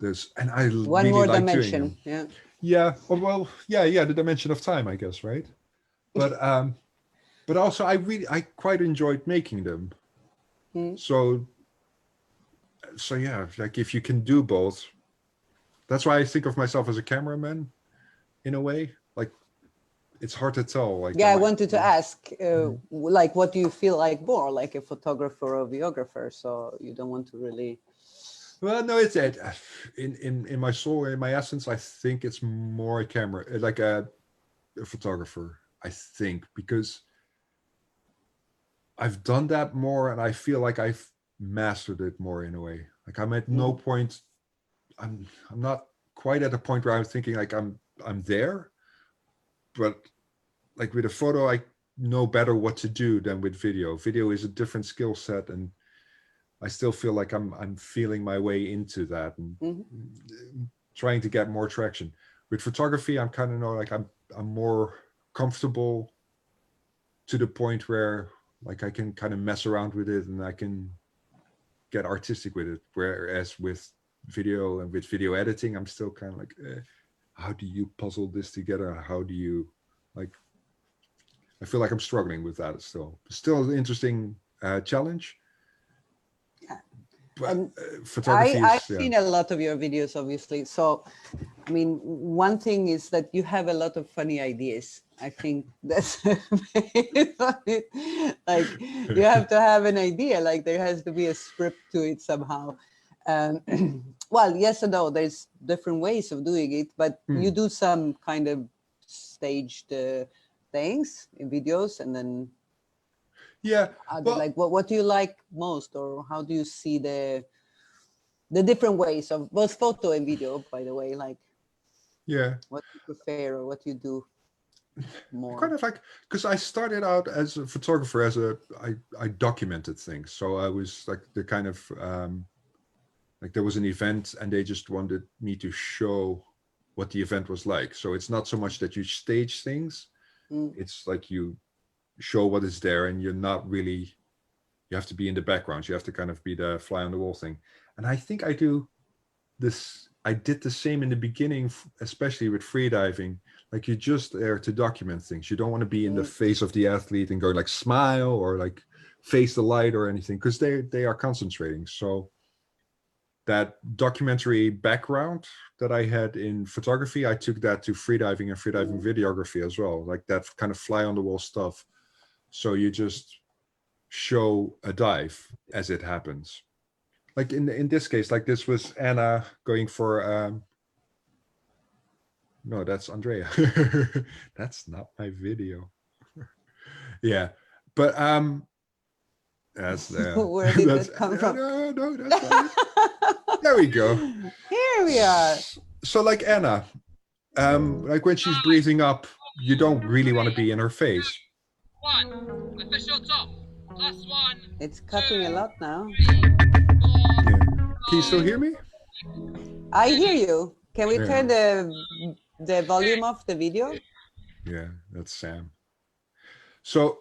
And I One really more like dimension. doing them. Yeah. Yeah. Oh, well, yeah, the dimension of time, I guess, right? But also I quite enjoyed making them. So yeah, like if you can do both, that's why I think of myself as a cameraman in a way. Like it's hard to tell. Like yeah, I wanted to ask, like, what do you feel like more, like a photographer or a videographer? So you don't want to really. Well, no, it's it. In my soul, in my essence, I think it's more a camera, like a photographer. I think because I've done that more, and I feel like I've mastered it more in a way. Like I'm at no point. I'm not quite at a point where I'm thinking like I'm there, but like with a photo, I know better what to do than with video. Video is a different skill set, and I still feel like I'm feeling my way into that and trying to get more traction. With photography, I'm kind of know like I'm more comfortable to the point where like I can kind of mess around with it and I can get artistic with it. Whereas with video and with video editing, I'm still kind of like, how do you puzzle this together? How do you like? I feel like I'm struggling with that still. Still an interesting challenge. But photography is, I've seen a lot of your videos, obviously. So, I mean, one thing is that you have a lot of funny ideas. I think that's very funny. Like you have to have an idea. Like there has to be a script to it somehow. Well, yes and no. There's different ways of doing it, but you do some kind of staged things in videos, and then. Yeah. Well, like what do you like most, or how do you see the different ways of both photo and video, by the way, like what you prefer or what you do more? Kind of like, because I started out as a photographer, I documented things. So I was like the kind of like there was an event and they just wanted me to show what the event was like. So it's not so much that you stage things, it's like you show what is there, and you're not really, you have to be in the background, you have to kind of be the fly on the wall thing. And I think I did the same in the beginning, especially with freediving. Like you're just there to document things. You don't want to be in the face of the athlete and go like smile or like face the light or anything, because they are concentrating. So that documentary background that I had in photography, I took that to freediving and freediving videography as well, like that kind of fly on the wall stuff. So you just show a dive as it happens. Like in this case, like this was Anna going for no, that's Andrea. That's not my video. Yeah, but that's where did that come from? No, that's not it. There we go. Here we are. So like Anna, like when she's breathing up, you don't really want to be in her face. One, official top, plus one. It's cutting a lot now. Yeah. Can you still hear me? I hear you. Can we turn the volume of the video? Yeah, that's Sam. So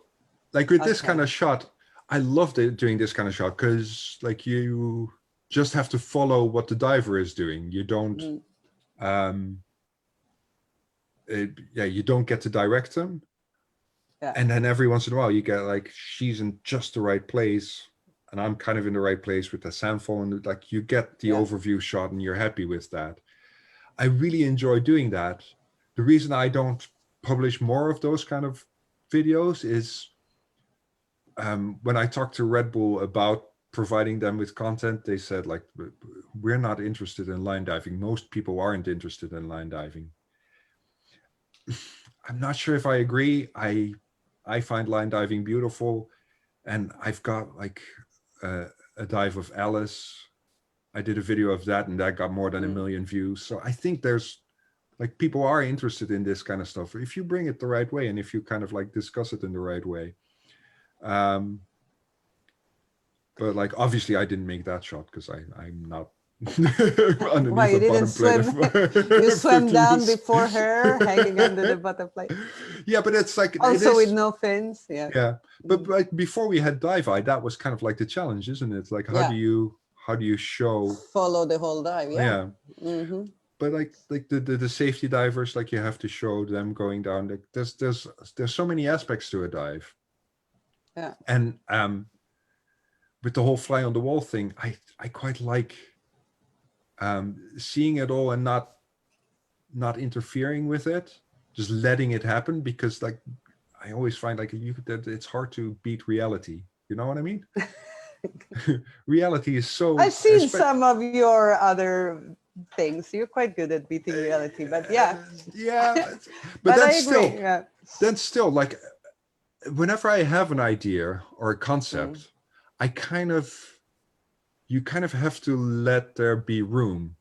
like with this kind of shot, I loved it doing this kind of shot because like you just have to follow what the diver is doing. You don't you don't get to direct them. Yeah. And then every once in a while you get like she's in just the right place and I'm kind of in the right place with the sand falling. Like you get the overview shot and you're happy with that. I really enjoy doing that. The reason I don't publish more of those kind of videos is when I talked to Red Bull about providing them with content, they said like, we're not interested in line diving. Most people aren't interested in line diving. I'm not sure if I agree. I find line diving beautiful, and I've got like a dive of Alice. I did a video of that, and that got more than 1 million views. So I think there's like people are interested in this kind of stuff if you bring it the right way and if you kind of like discuss it in the right way. But like obviously I didn't make that shot because I'm not underneath Why you the didn't bottom plate swim? of You swam down Hercules. before her, hanging under the butterfly. Yeah, but it's like it Also with is. no fins. Yeah. Yeah, but like before we had dive eye, that was kind of like the challenge, isn't it? Like Yeah. how do you show? Follow the whole dive. Yeah. Yeah. But like the safety divers, like you have to show them going down. Like there's so many aspects to a dive. Yeah. And with the whole fly on the wall thing, I quite like seeing it all and not interfering with it, just letting it happen, because like I always find like that it's hard to beat reality. You know what I mean? Reality is so. I've seen some of your other things. You're quite good at beating reality, but yeah. Yeah, but But then I still, agree. Yeah. then still, like whenever I have an idea or a concept, you kind of have to let there be room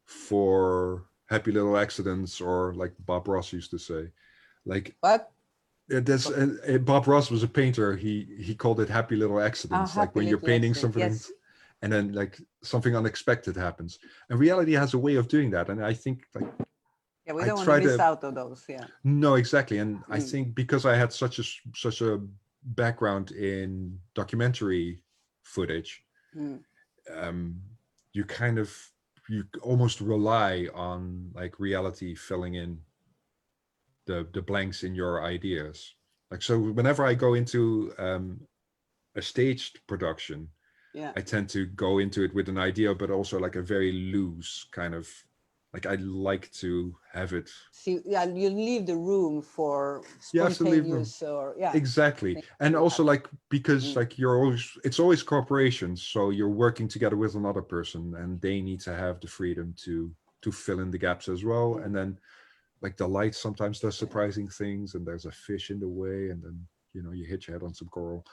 for happy little accidents, or like Bob Ross used to say, like What? there's Bob Ross was a painter. He called it happy little accidents, like Happy when you're little painting accident, something, yes. and then like something unexpected happens. And reality has a way of doing that. And I think like Yeah, we I don't want try to miss to- out on those. Yeah. no, exactly. And I think because I had such a background in documentary footage, you kind of you almost rely on like reality filling in the blanks in your ideas. Like so, whenever I go into a staged production, Yeah. I tend to go into it with an idea, but also like a very loose kind of like I like to have it. See, yeah, you leave the room for You have to leave room. spontaneous or yeah. Exactly. And also like because like it's always corporations, so you're working together with another person and they need to have the freedom to fill in the gaps as well. And then like the light sometimes does surprising things, and there's a fish in the way, and then you hit your head on some coral.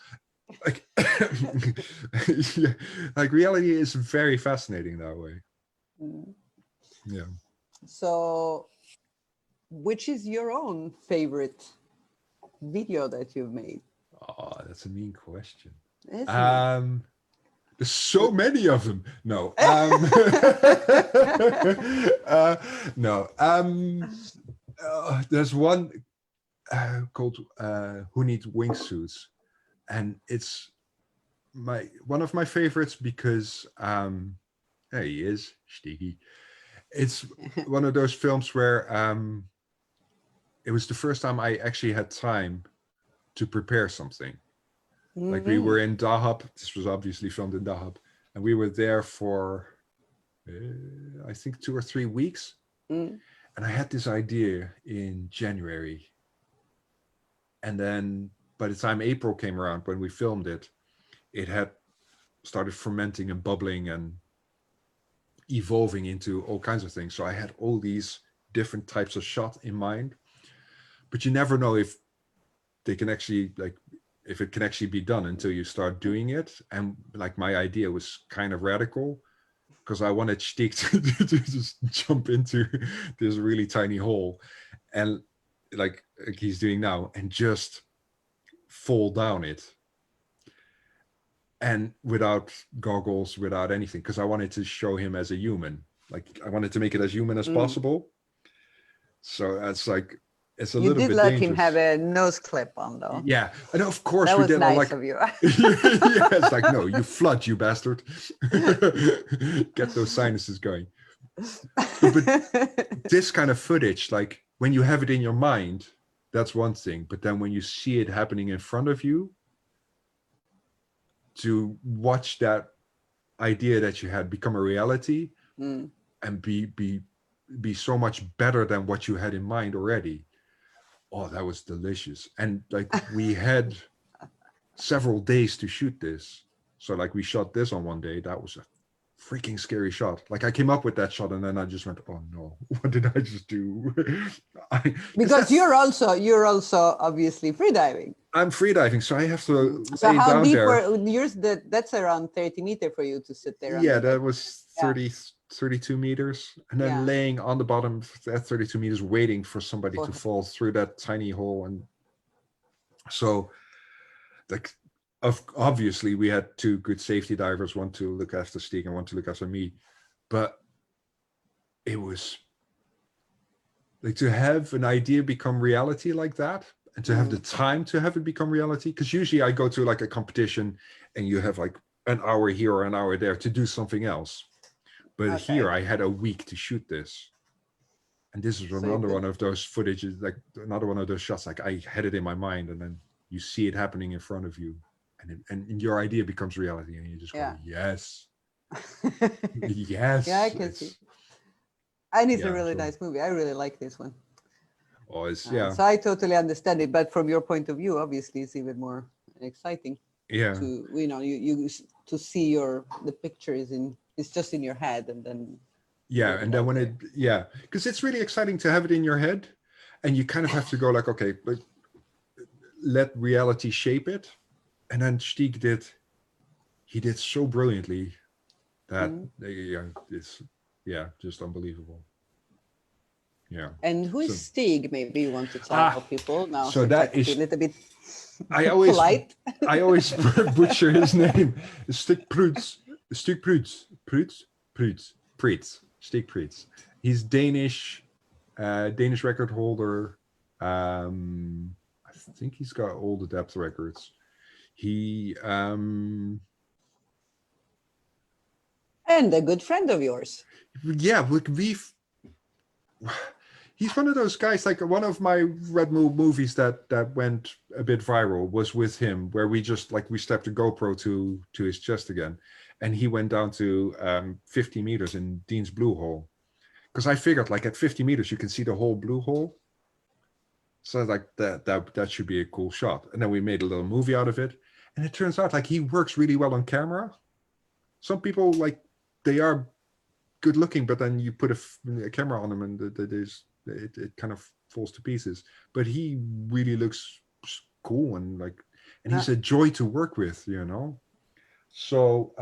Like yeah, like reality is very fascinating that way. Yeah. So, which is your own favorite video that you've made? Oh, that's a mean question. Isn't it? There's so many of them. No. No. There's one called Who Needs Wingsuits, and it's one of my favorites because there he is, Stiggy. It's one of those films where it was the first time I actually had time to prepare something. Like we were in Dahab. This was obviously filmed in Dahab, and we were there for I think 2 or 3 weeks. And I had this idea in January, and then by the time April came around, when we filmed it, it had started fermenting and bubbling and evolving into all kinds of things. So I had all these different types of shot in mind, but you never know if they can actually if it can actually be done until you start doing it. And like my idea was kind of radical because I wanted Stick to just jump into this really tiny hole and like he's doing now and just fall down it. And without goggles, without anything, because I wanted to show him as a human. Like I wanted to make it as human as possible. So that's like, it's a little bit dangerous. You did let him have a nose clip on, though. Yeah, and of course that we was did. Nice like, of you. Yeah, it's like, no, you flood, you bastard. Get those sinuses going. But this kind of footage, like when you have it in your mind, that's one thing. But then when you see it happening in front of you, to watch that idea that you had become a reality and be so much better than what you had in mind already. Oh, that was delicious. And like we had several days to shoot this. So like we shot this on one day. That was a freaking scary shot. Like I came up with that shot and then I just went, oh no, what did I just do? Because you're also obviously freediving. I'm freediving, so I have to So lay how down deep there. were yours? That's around 30 meters for you to sit there. Yeah, on the that deck. was Yeah. 32 meters. And then Yeah. laying on the bottom at 32 meters, waiting for somebody For- to fall through that tiny hole. And so like obviously we had two good safety divers, one to look after Stieg and one to look after me. But it was like to have an idea become reality like that, and to have the time to have it become reality. Because usually I go to like a competition and you have like an hour here or an hour there to do something else. But here I had a week to shoot this. And this is another one of those footages, like another one of those shots, like I had it in my mind and then you see it happening in front of you and your idea becomes reality and you just go, yes. Yes. Yeah, I can see. And it's a really nice movie. I really like this one. Oh, it's, So I totally understand it. But from your point of view, obviously, it's even more exciting. Yeah. To, you know, you to see the picture it's just in your head and then. Yeah. And then when because it's really exciting to have it in your head and you kind of have to go like, okay, but let reality shape it. And then Stieg did so brilliantly that it's just unbelievable. Yeah. And who is Stieg? Maybe you want to tell people now. So that is a little bit polite. I always butcher his name. Stieg Prudz. He's Danish, Danish record holder. I think he's got all the depth records. He and a good friend of yours. Yeah, he's one of those guys, like one of my Red Moon movies that went a bit viral was with him, where we just like we stepped a GoPro to his chest again, and he went down to 50 meters in Dean's blue hole, because I figured like at 50 meters you can see the whole blue hole, so like that should be a cool shot. And then we made a little movie out of it, and it turns out like he works really well on camera. Some people like they are good looking, but then you put a camera on him and it kind of falls to pieces. But he really looks cool and he's a joy to work with, you know. So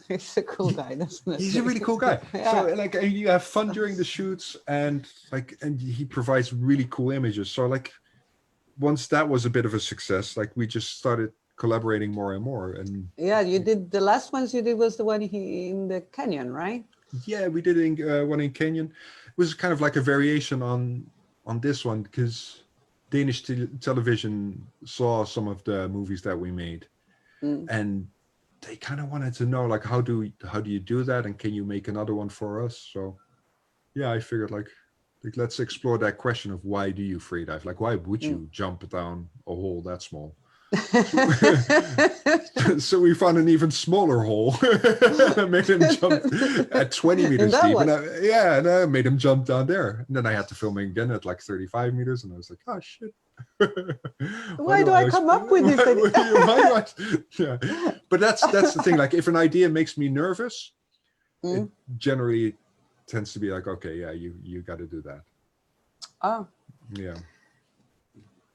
he's a cool guy, definitely. He's a really cool guy. So like you have fun during the shoots and he provides really cool images. So like once that was a bit of a success, like we just started collaborating more and more. And you did the last ones you did was the one in the canyon, right? Yeah, we did one in Canyon. It was kind of like a variation on this one, because Danish television saw some of the movies that we made, and they kind of wanted to know like how do you do that, and can you make another one for us? So yeah, I figured like let's explore that question of why do you freedive? Like why would you jump down a hole that small? So we found an even smaller hole. I made him jump at 20 meters deep. And I made him jump down there. And then I had to film it again at like 35 meters. And I was like, oh shit. Why do I come up with this? But that's the thing. Like if an idea makes me nervous, it generally tends to be like, okay, yeah, you got to do that. Oh. Yeah.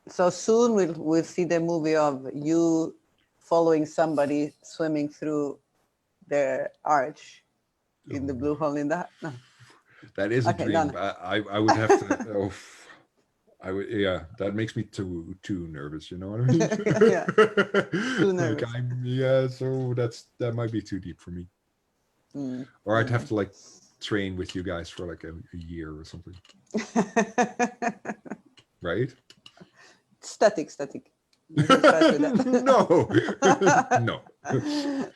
So soon we'll see the movie of you following somebody swimming through the arch in the blue hole in the. No. That is a dream. Done. I would have to. I would. Yeah, that makes me too nervous. You know what I mean? Yeah. Too nervous. So that might be too deep for me. Or I'd have to like train with you guys for like a year or something. Right? Static. No.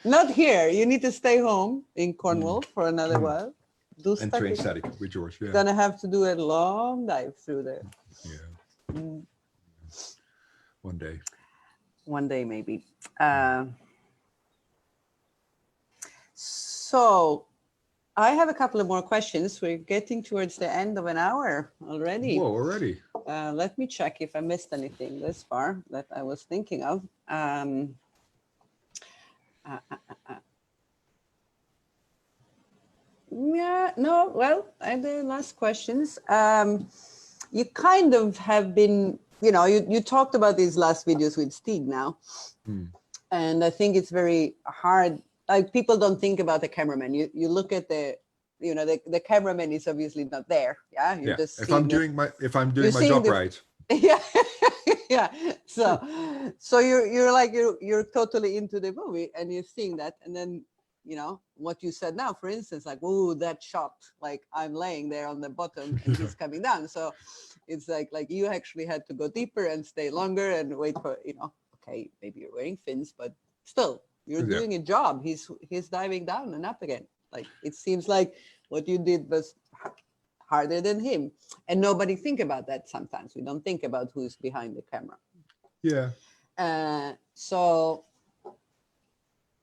Not here. You need to stay home in Cornwall for another while. Do and train static with George. Yeah. Gonna have to do a long dive through there. Yeah. One day. One day, maybe. So I have a couple of more questions. We're getting towards the end of an hour already. Whoa, already. Let me check if I missed anything this far that I was thinking of. Yeah, no, well, the last questions. You kind of have been, you talked about these last videos with Stig now. Hmm. And I think it's very hard. Like, people don't think about the cameraman. You look at the cameraman is obviously not there. Yeah. You're Yeah. just If I'm seeing doing my job right. yeah. Yeah. So you're like, you're totally into the movie and you're seeing that. And then, what you said now, for instance, like, oh, that shot, like I'm laying there on the bottom and he's coming down. So it's like you actually had to go deeper and stay longer and wait for, okay, maybe you're wearing fins, but still you're Yeah. doing a job. He's diving down and up again. Like, it seems like what you did was harder than him, and nobody think about that. Sometimes we don't think about who's behind the camera. Yeah. So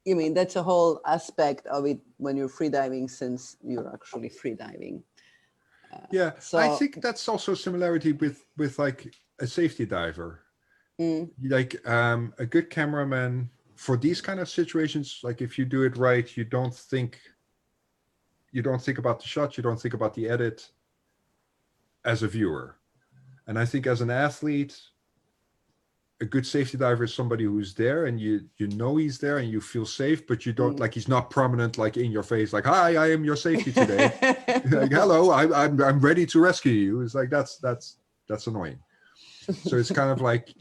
you mean that's a whole aspect of it when you're freediving, since you're actually freediving. Yeah, so I think that's also a similarity with like a safety diver. Like a good cameraman for these kind of situations, like if you do it right, you don't think about the shot, you don't think about the edit as a viewer. And I think as an athlete, a good safety diver is somebody who's there and you know he's there and you feel safe, but you don't like, he's not prominent, like in your face, like, hi, I am your safety today. Like, hello, I'm ready to rescue you. It's like, that's annoying. So it's kind of like,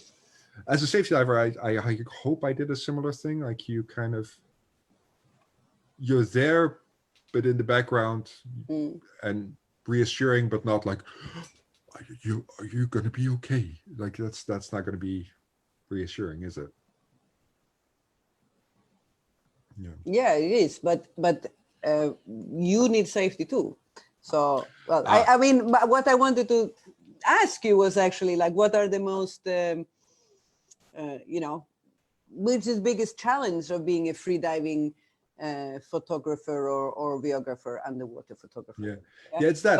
as a safety diver, I hope I did a similar thing. Like, you're there, but in the background and reassuring, but not like, are you going to be okay? Like, that's not going to be reassuring, is it? Yeah, it is, but you need safety too. So, well, I mean, what I wanted to ask you was actually, like, what are the most which is the biggest challenge of being a freediving photographer or videographer, underwater photographer? Yeah, it's that.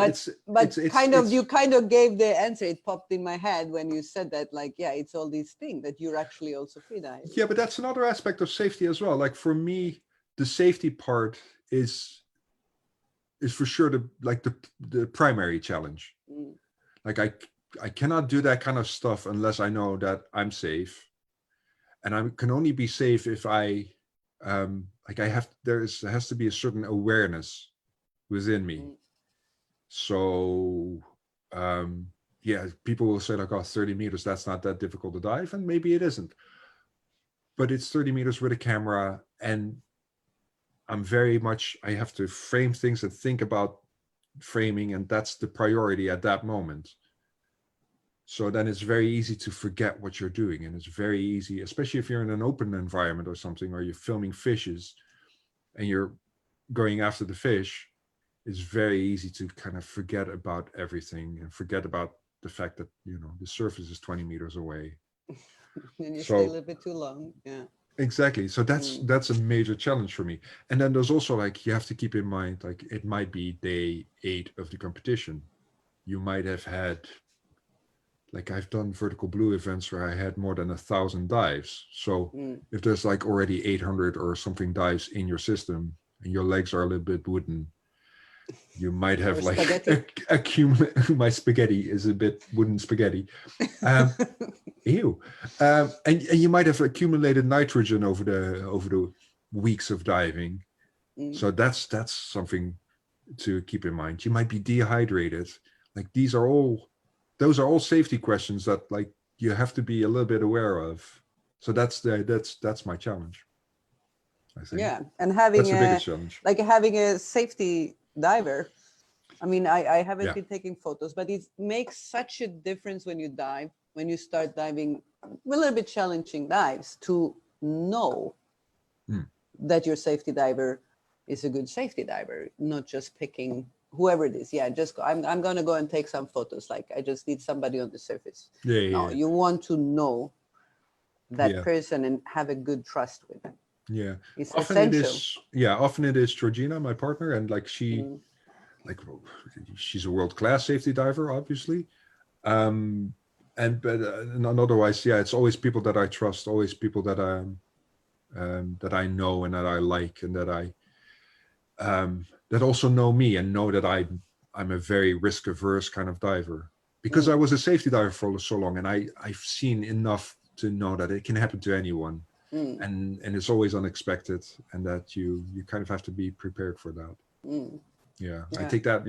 But you kind of gave the answer. It popped in my head when you said that, like, yeah, it's all these things that you're actually also freediving. Yeah, but that's another aspect of safety as well. Like, for me, the safety part is for sure the primary challenge. Like, I cannot do that kind of stuff unless I know that I'm safe, and I can only be safe if I there has to be a certain awareness within me. So yeah, people will say, like, oh, 30 meters, that's not that difficult to dive, and maybe it isn't, but it's 30 meters with a camera, and I have to frame things and think about framing, and that's the priority at that moment. So then it's very easy to forget what you're doing, and it's very easy, especially if you're in an open environment or something, or you're filming fishes and you're going after the fish, it's very easy to kind of forget about everything and forget about the fact that, the surface is 20 meters away. And you stay a little bit too long. Yeah. Exactly. So that's a major challenge for me. And then there's also, like, you have to keep in mind, like, it might be day 8 of the competition. You might have had, like, I've done vertical blue events where I had more than 1,000 dives. So if there's like already 800 or something dives in your system and your legs are a little bit wooden, you might have like accumulate. My spaghetti is a bit wooden spaghetti. Ew. And you might have accumulated nitrogen over the weeks of diving. So that's something to keep in mind. You might be dehydrated. Like, those are all safety questions that, like, you have to be a little bit aware of. So that's my challenge, I think. Yeah, and having that's the biggest challenge. Like, having a safety diver. I mean, I haven't been taking photos, but it makes such a difference when you dive, when you start diving a little bit challenging dives, to know that your safety diver is a good safety diver, not just picking whoever it is. Yeah, just I'm going to go and take some photos. Like, I just need somebody on the surface. No, you want to know that person and have a good trust with them. Yeah, it's essential. Often it is Georgina, my partner, and like she's a world-class safety diver, obviously. And otherwise, it's always people that I trust, always people that I know and that I like, and that that also know me and know that I'm a very risk averse kind of diver, because I was a safety diver for so long, and I've seen enough to know that it can happen to anyone, and it's always unexpected, and that you kind of have to be prepared for that. Yeah, I take that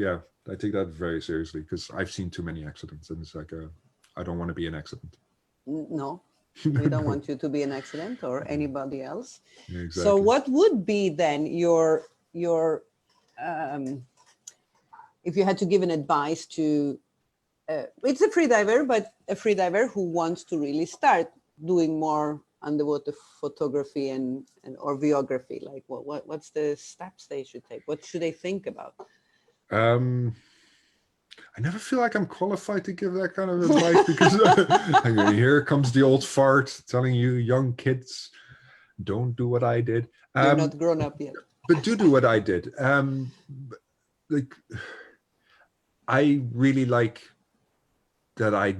very seriously, because I've seen too many accidents, and it's like I don't want to be an accident. No, we don't want you to be an accident or anybody else. Yeah, exactly. So what would be then your if you had to give an advice to it's a freediver, but a freediver who wants to really start doing more underwater photography and or videography, like what's the steps they should take? What should they think about? I never feel like I'm qualified to give that kind of advice, because here comes the old fart telling you young kids, don't do what I did. You're not grown up yet. But do what I did. Like, I really like that I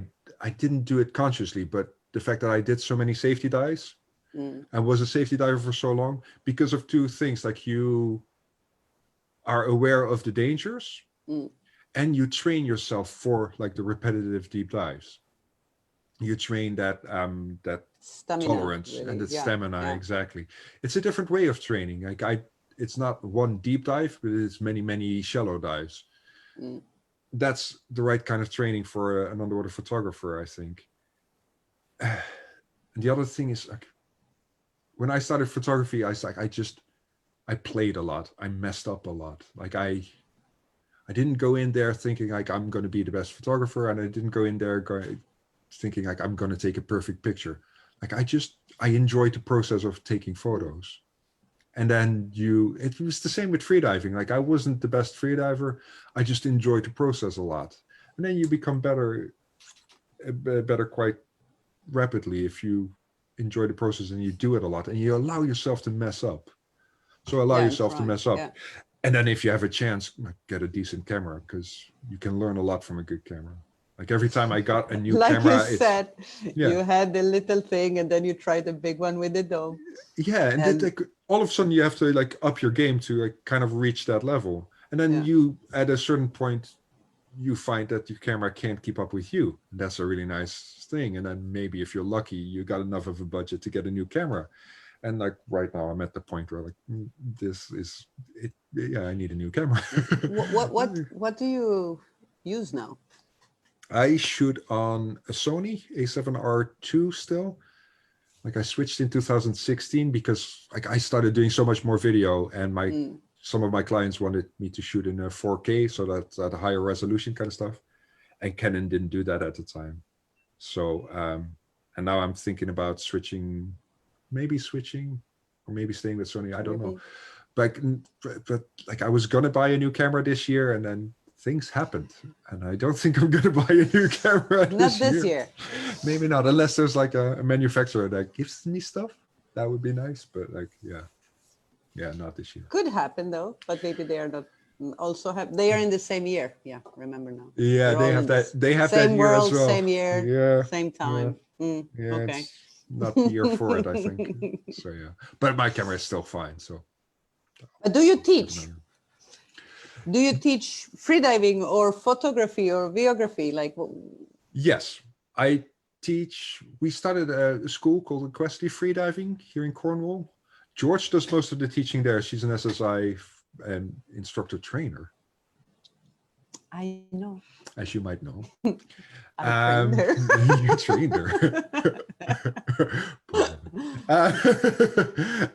didn't do it consciously, but the fact that I did so many safety dives and was a safety diver for so long, because of two things. Like, you are aware of the dangers, and you train yourself for like the repetitive deep dives. You train that stamina, tolerance, really, and the stamina. Exactly. It's a different way of training. Like, it's not one deep dive, but it's many shallow dives. That's the right kind of training for an underwater photographer, I think. And the other thing is, like, when I started photography, I played a lot. I messed up a lot. Like, I didn't go in there thinking like I'm going to be the best photographer, and I didn't go in there thinking like I'm going to take a perfect picture. Like, I enjoyed the process of taking photos. And then it was the same with freediving. Like, I wasn't the best freediver. I just enjoyed the process a lot. And then you become better quite rapidly if you enjoy the process and you do it a lot and you allow yourself to mess up. So allow yourself to mess up. Yeah. And then if you have a chance, get a decent camera, because you can learn a lot from a good camera. Like, every time I got a new camera, like you said, you had the little thing and then you tried the big one with the dome. Yeah, and all of a sudden you have to like up your game to like kind of reach that level. And then you, at a certain point, you find that your camera can't keep up with you. And that's a really nice thing. And then maybe if you're lucky, you got enough of a budget to get a new camera. And like right now, I'm at the point where like this is it. Yeah, I need a new camera. What do you use now? I shoot on a Sony A7R II still. Like, I switched in 2016 because like I started doing so much more video, and some of my clients wanted me to shoot in a 4K, so that's at a higher resolution kind of stuff. And Canon didn't do that at the time. So and now I'm thinking about switching, or maybe staying with Sony. I don't know. But like, I was gonna buy a new camera this year, and then things happened, and I don't think I'm gonna buy a new camera this year. Maybe not, unless there's like a manufacturer that gives me stuff. That would be nice, but like, yeah, not this year. Could happen though, but maybe they are not. Also they are in the same year. Yeah, remember now. Yeah, they have that. They have that year as well. Same year. Yeah. Same time. Yeah, okay. It's not the year for it, I think. So yeah, but my camera is still fine. So. But do you teach? Do you teach freediving or photography or videography? Like, yes, I teach. We started a school called Equestrian Freediving here in Cornwall. George does most of the teaching there. She's an SSI instructor trainer. I know. As you might know. I trained her. You trained her.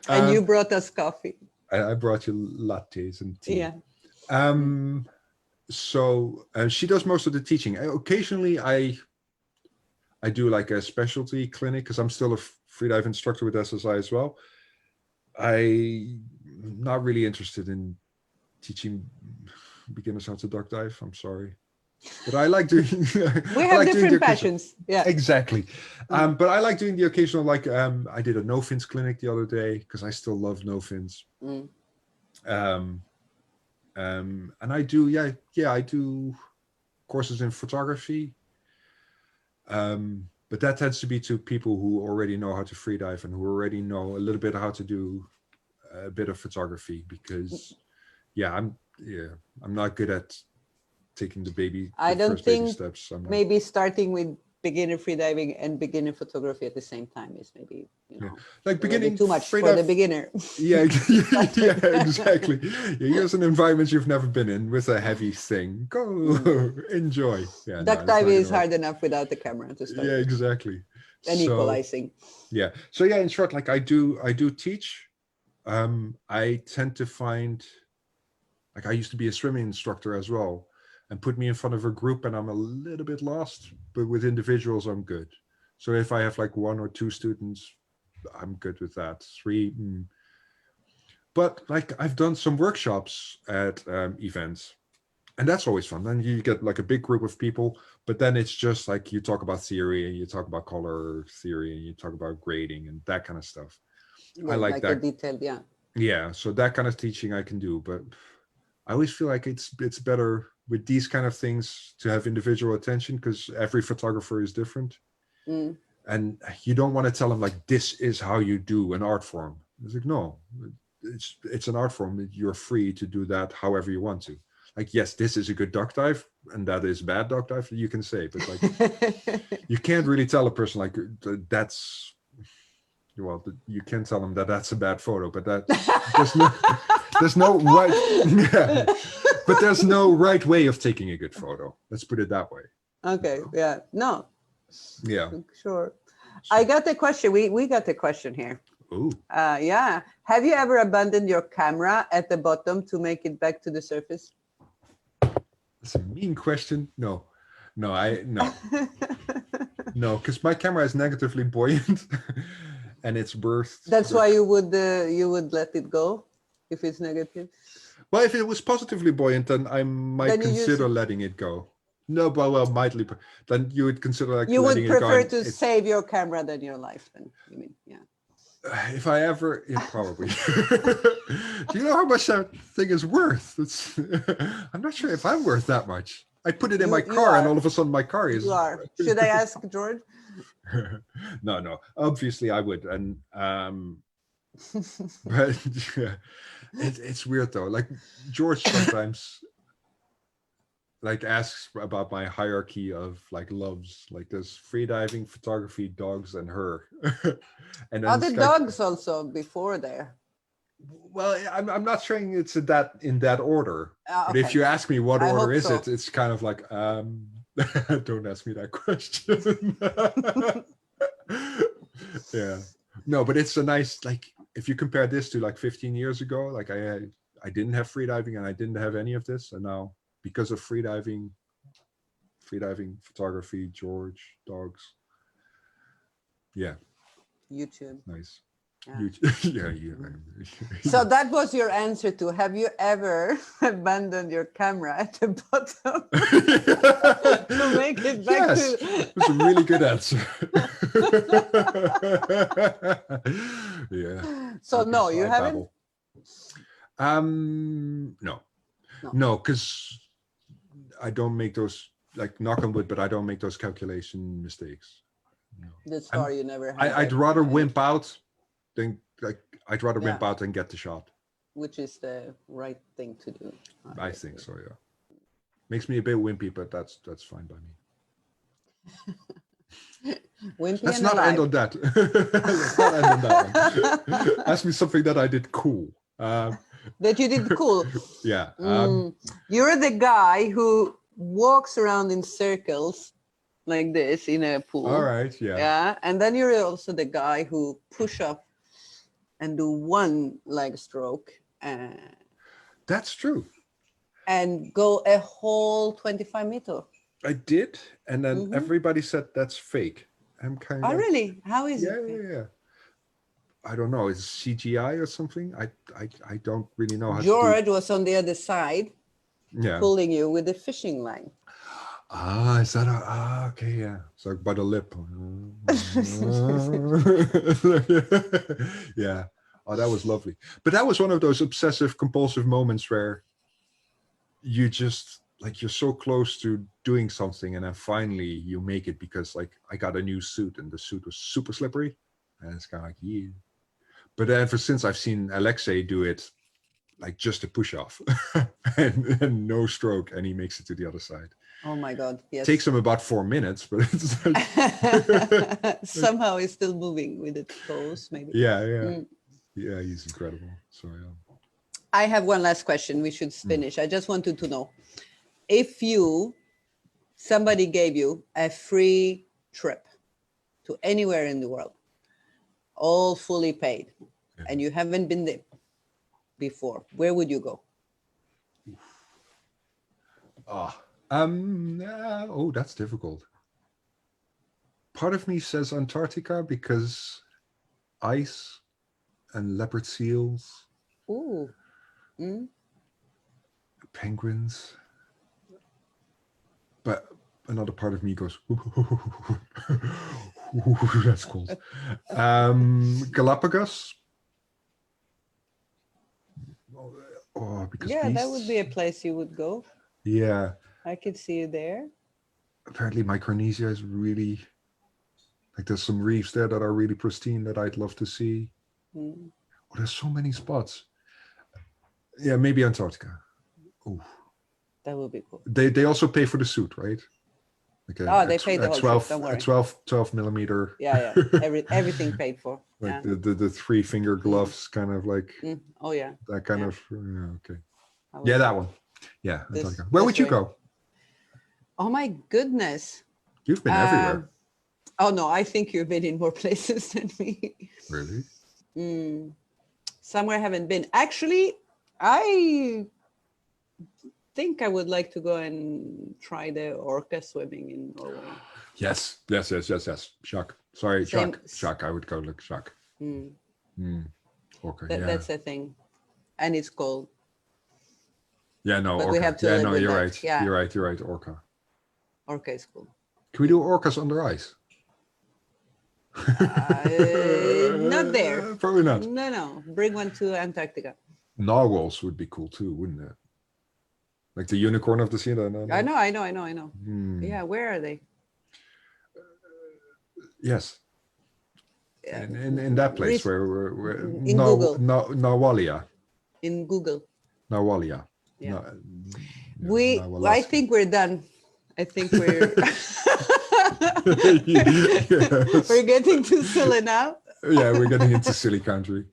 And you brought us coffee. I brought you lattes and tea. Yeah. So she does most of the teaching. Occasionally I do like a specialty clinic, because I'm still a freedive instructor with SSI as well. I'm not really interested in teaching beginners how to duck dive. I'm sorry. But I like doing we have different passions. Yeah, exactly. But I like doing the occasional, like I did a no fins clinic the other day, because I still love no fins. And I do I do courses in photography, but that tends to be to people who already know how to freedive and who already know a little bit how to do a bit of photography, because yeah, I'm not good at taking the I don't first baby think steps. maybe starting with beginner freediving and beginner photography at the same time is maybe, like a little bit beginning too much for freedive. the beginner. Yeah, yeah, exactly. Yeah, here's an environment you've never been in with a heavy thing. Go enjoy. Yeah, no, Duck it's not diving is gonna work. hard enough without the camera to start Yeah, with. exactly. And So equalizing. yeah, so yeah, in short, like I do teach. I tend to find, like, I used to be a swimming instructor as well, and put me in front of a group and I'm a little bit lost, but with individuals I'm good. So if I have like 1 or 2 students, I'm good with that. 3. But like I've done some workshops at events, and that's always fun. Then you get like a big group of people, but then it's just like you talk about theory and you talk about color theory and you talk about grading and that kind of stuff. I Yeah, like like that. a detailed, yeah. Yeah, so that kind of teaching I can do, but I always feel like it's better with these kind of things to have individual attention, because every photographer is different. And you don't want to tell them like, this is how you do an art form. It's like, no, it's an art form. You're free to do that however you want to. Like, yes, this is a good duck dive and that is bad duck dive, you can say, but like you can't really tell a person like that's, well, you can tell them that that's a bad photo, but that there's no right, yeah, but there's no right way of taking a good photo. Let's put it that way. Okay, yeah, no, Yeah. sure. I got the question. We got the question here. Ooh. Yeah. Have you ever abandoned your camera at the bottom to make it back to the surface? That's a mean question. No, no, because my camera is negatively buoyant, and it's worth. That's why you would let it go if it's negative. Well, if it was positively buoyant, then I might Then you use consider it. letting it go. No, but well, mightly. Then you would consider like You would letting it go. prefer and to save your camera than your life. Then you mean, yeah. If I ever, yeah, probably. Do you know how much that thing is worth? I'm not sure if I'm worth that much. I put it in my car, and all of a sudden my car is. You are. Should I ask George? No. Obviously, I would, and but yeah, it's weird though. Like George sometimes like asks about my hierarchy of like loves. Like there's freediving, photography, dogs, and her. And then The dogs also before there. Well, I'm not saying it's in that order. But Okay. if you ask me what order is so. it, it's kind of like don't ask me that question. Yeah. No, but it's a nice, like, if you compare this to like 15 years ago, like I didn't have freediving and I didn't have any of this, and now because of freediving, photography, George, dogs. Yeah. YouTube. Nice. Yeah. Yeah. So that was your answer to, have you ever abandoned your camera at the bottom to make it back Yes, it's a really good answer. Yeah. So no, you haven't? No, because I don't make those, like, knock on wood, but I don't make those calculation mistakes. No. That's why you never had. I'd rather wimp out than wimp out and get the shot. Which is the right thing to do. I think so, yeah. Makes me a bit wimpy, but that's fine by me. Wimpy. Let's and not alive. end on that. Let's not end on that one. Ask me something that I did cool. That you did cool. Yeah. You're the guy who walks around in circles like this in a pool. All right, yeah. Yeah, and then you're also the guy who push up and do one leg stroke. That's true. And go a whole 25 meters. I did, and then everybody said that's fake. I'm kind of. Oh, really? How is it? Yeah. I don't know. Is it CGI or something? I don't really know how George to do. was on the other side, pulling you with a fishing line. Ah, is that okay, yeah. So by the lip. Yeah. Oh, that was lovely. But that was one of those obsessive compulsive moments where you just, like, you're so close to doing something and then finally you make it, because like I got a new suit and the suit was super slippery and it's kind of like, yeah. But ever since I've seen Alexei do it like just a push off and no stroke, and he makes it to the other side. Oh my God! Yes. Takes him about 4 minutes, but it's like, somehow he's still moving with the toes, maybe. yeah, he's incredible. So yeah. I have one last question. We should finish. I just wanted to know if somebody gave you a free trip to anywhere in the world, all fully paid, and you haven't been there before, where would you go? Oh, that's difficult. Part of me says Antarctica because ice and leopard seals. Ooh. Penguins. But another part of me goes, that's cool. Galapagos. Because yeah, beasts. that would be a place you would go. Yeah. I could see you there. Apparently Micronesia is really, like there's some reefs there that are really pristine that I'd love to see. Oh, there's so many spots. Yeah, maybe Antarctica. Oh, that would be cool. They also pay for the suit, right? Like they pay the whole 12, trip, don't worry. 12 millimeter. Yeah. Everything paid for. Like the 3-finger gloves, kind of like. Oh yeah. That kind of. Okay. Yeah, that one. Yeah. Antarctica. Where would you go? Oh my goodness. You've been everywhere. Oh no, I think you've been in more places than me. Really? Somewhere I haven't been. Actually, I think I would like to go and try the orca swimming in Norway. Yes. Jacques. Sorry, Jacques. I would go look Jacques. Orca, That's a thing. And it's cold. Yeah, no, but orca. We have to live with you're that. right. Yeah. You're right. Orca. Orca is cool. Can we do orcas under ice? Not there. Probably not. No. Bring one to Antarctica. Narwhals would be cool too, wouldn't it? Like the unicorn of the sea. I know. Yeah, where are they? Yes. In that place where in Google. Narwalia. In Google. Narwalia. Yeah. I think we're done. I think we're we're getting too silly now. Yeah, we're getting into silly country.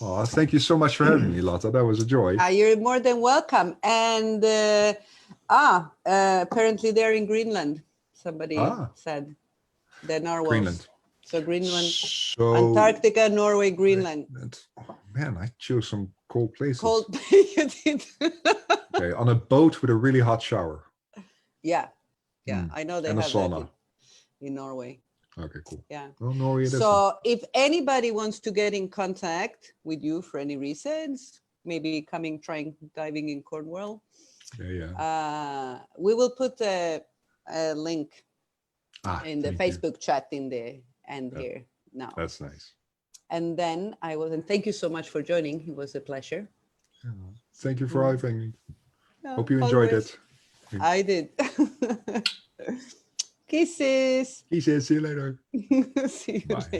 Oh, thank you so much for having me, Lotta. That was a joy. You're more than welcome. And apparently they're in Greenland. Somebody said the narwhals. Greenland. So Greenland, Antarctica, Norway, Greenland. Oh, man, I chose some cold places. Cold. You did. Okay, on a boat with a really hot shower. Yeah. I know they and have a sauna that in Norway. Okay, cool. Yeah. Oh, Norway. So if anybody wants to get in contact with you for any reasons, maybe trying diving in Cornwall. We will put a link in the Facebook chat in the end here now. That's nice. And then and thank you so much for joining. It was a pleasure. Thank you for having me. Hope you enjoyed it. I did. Kisses. Kisses. See you later. See you later.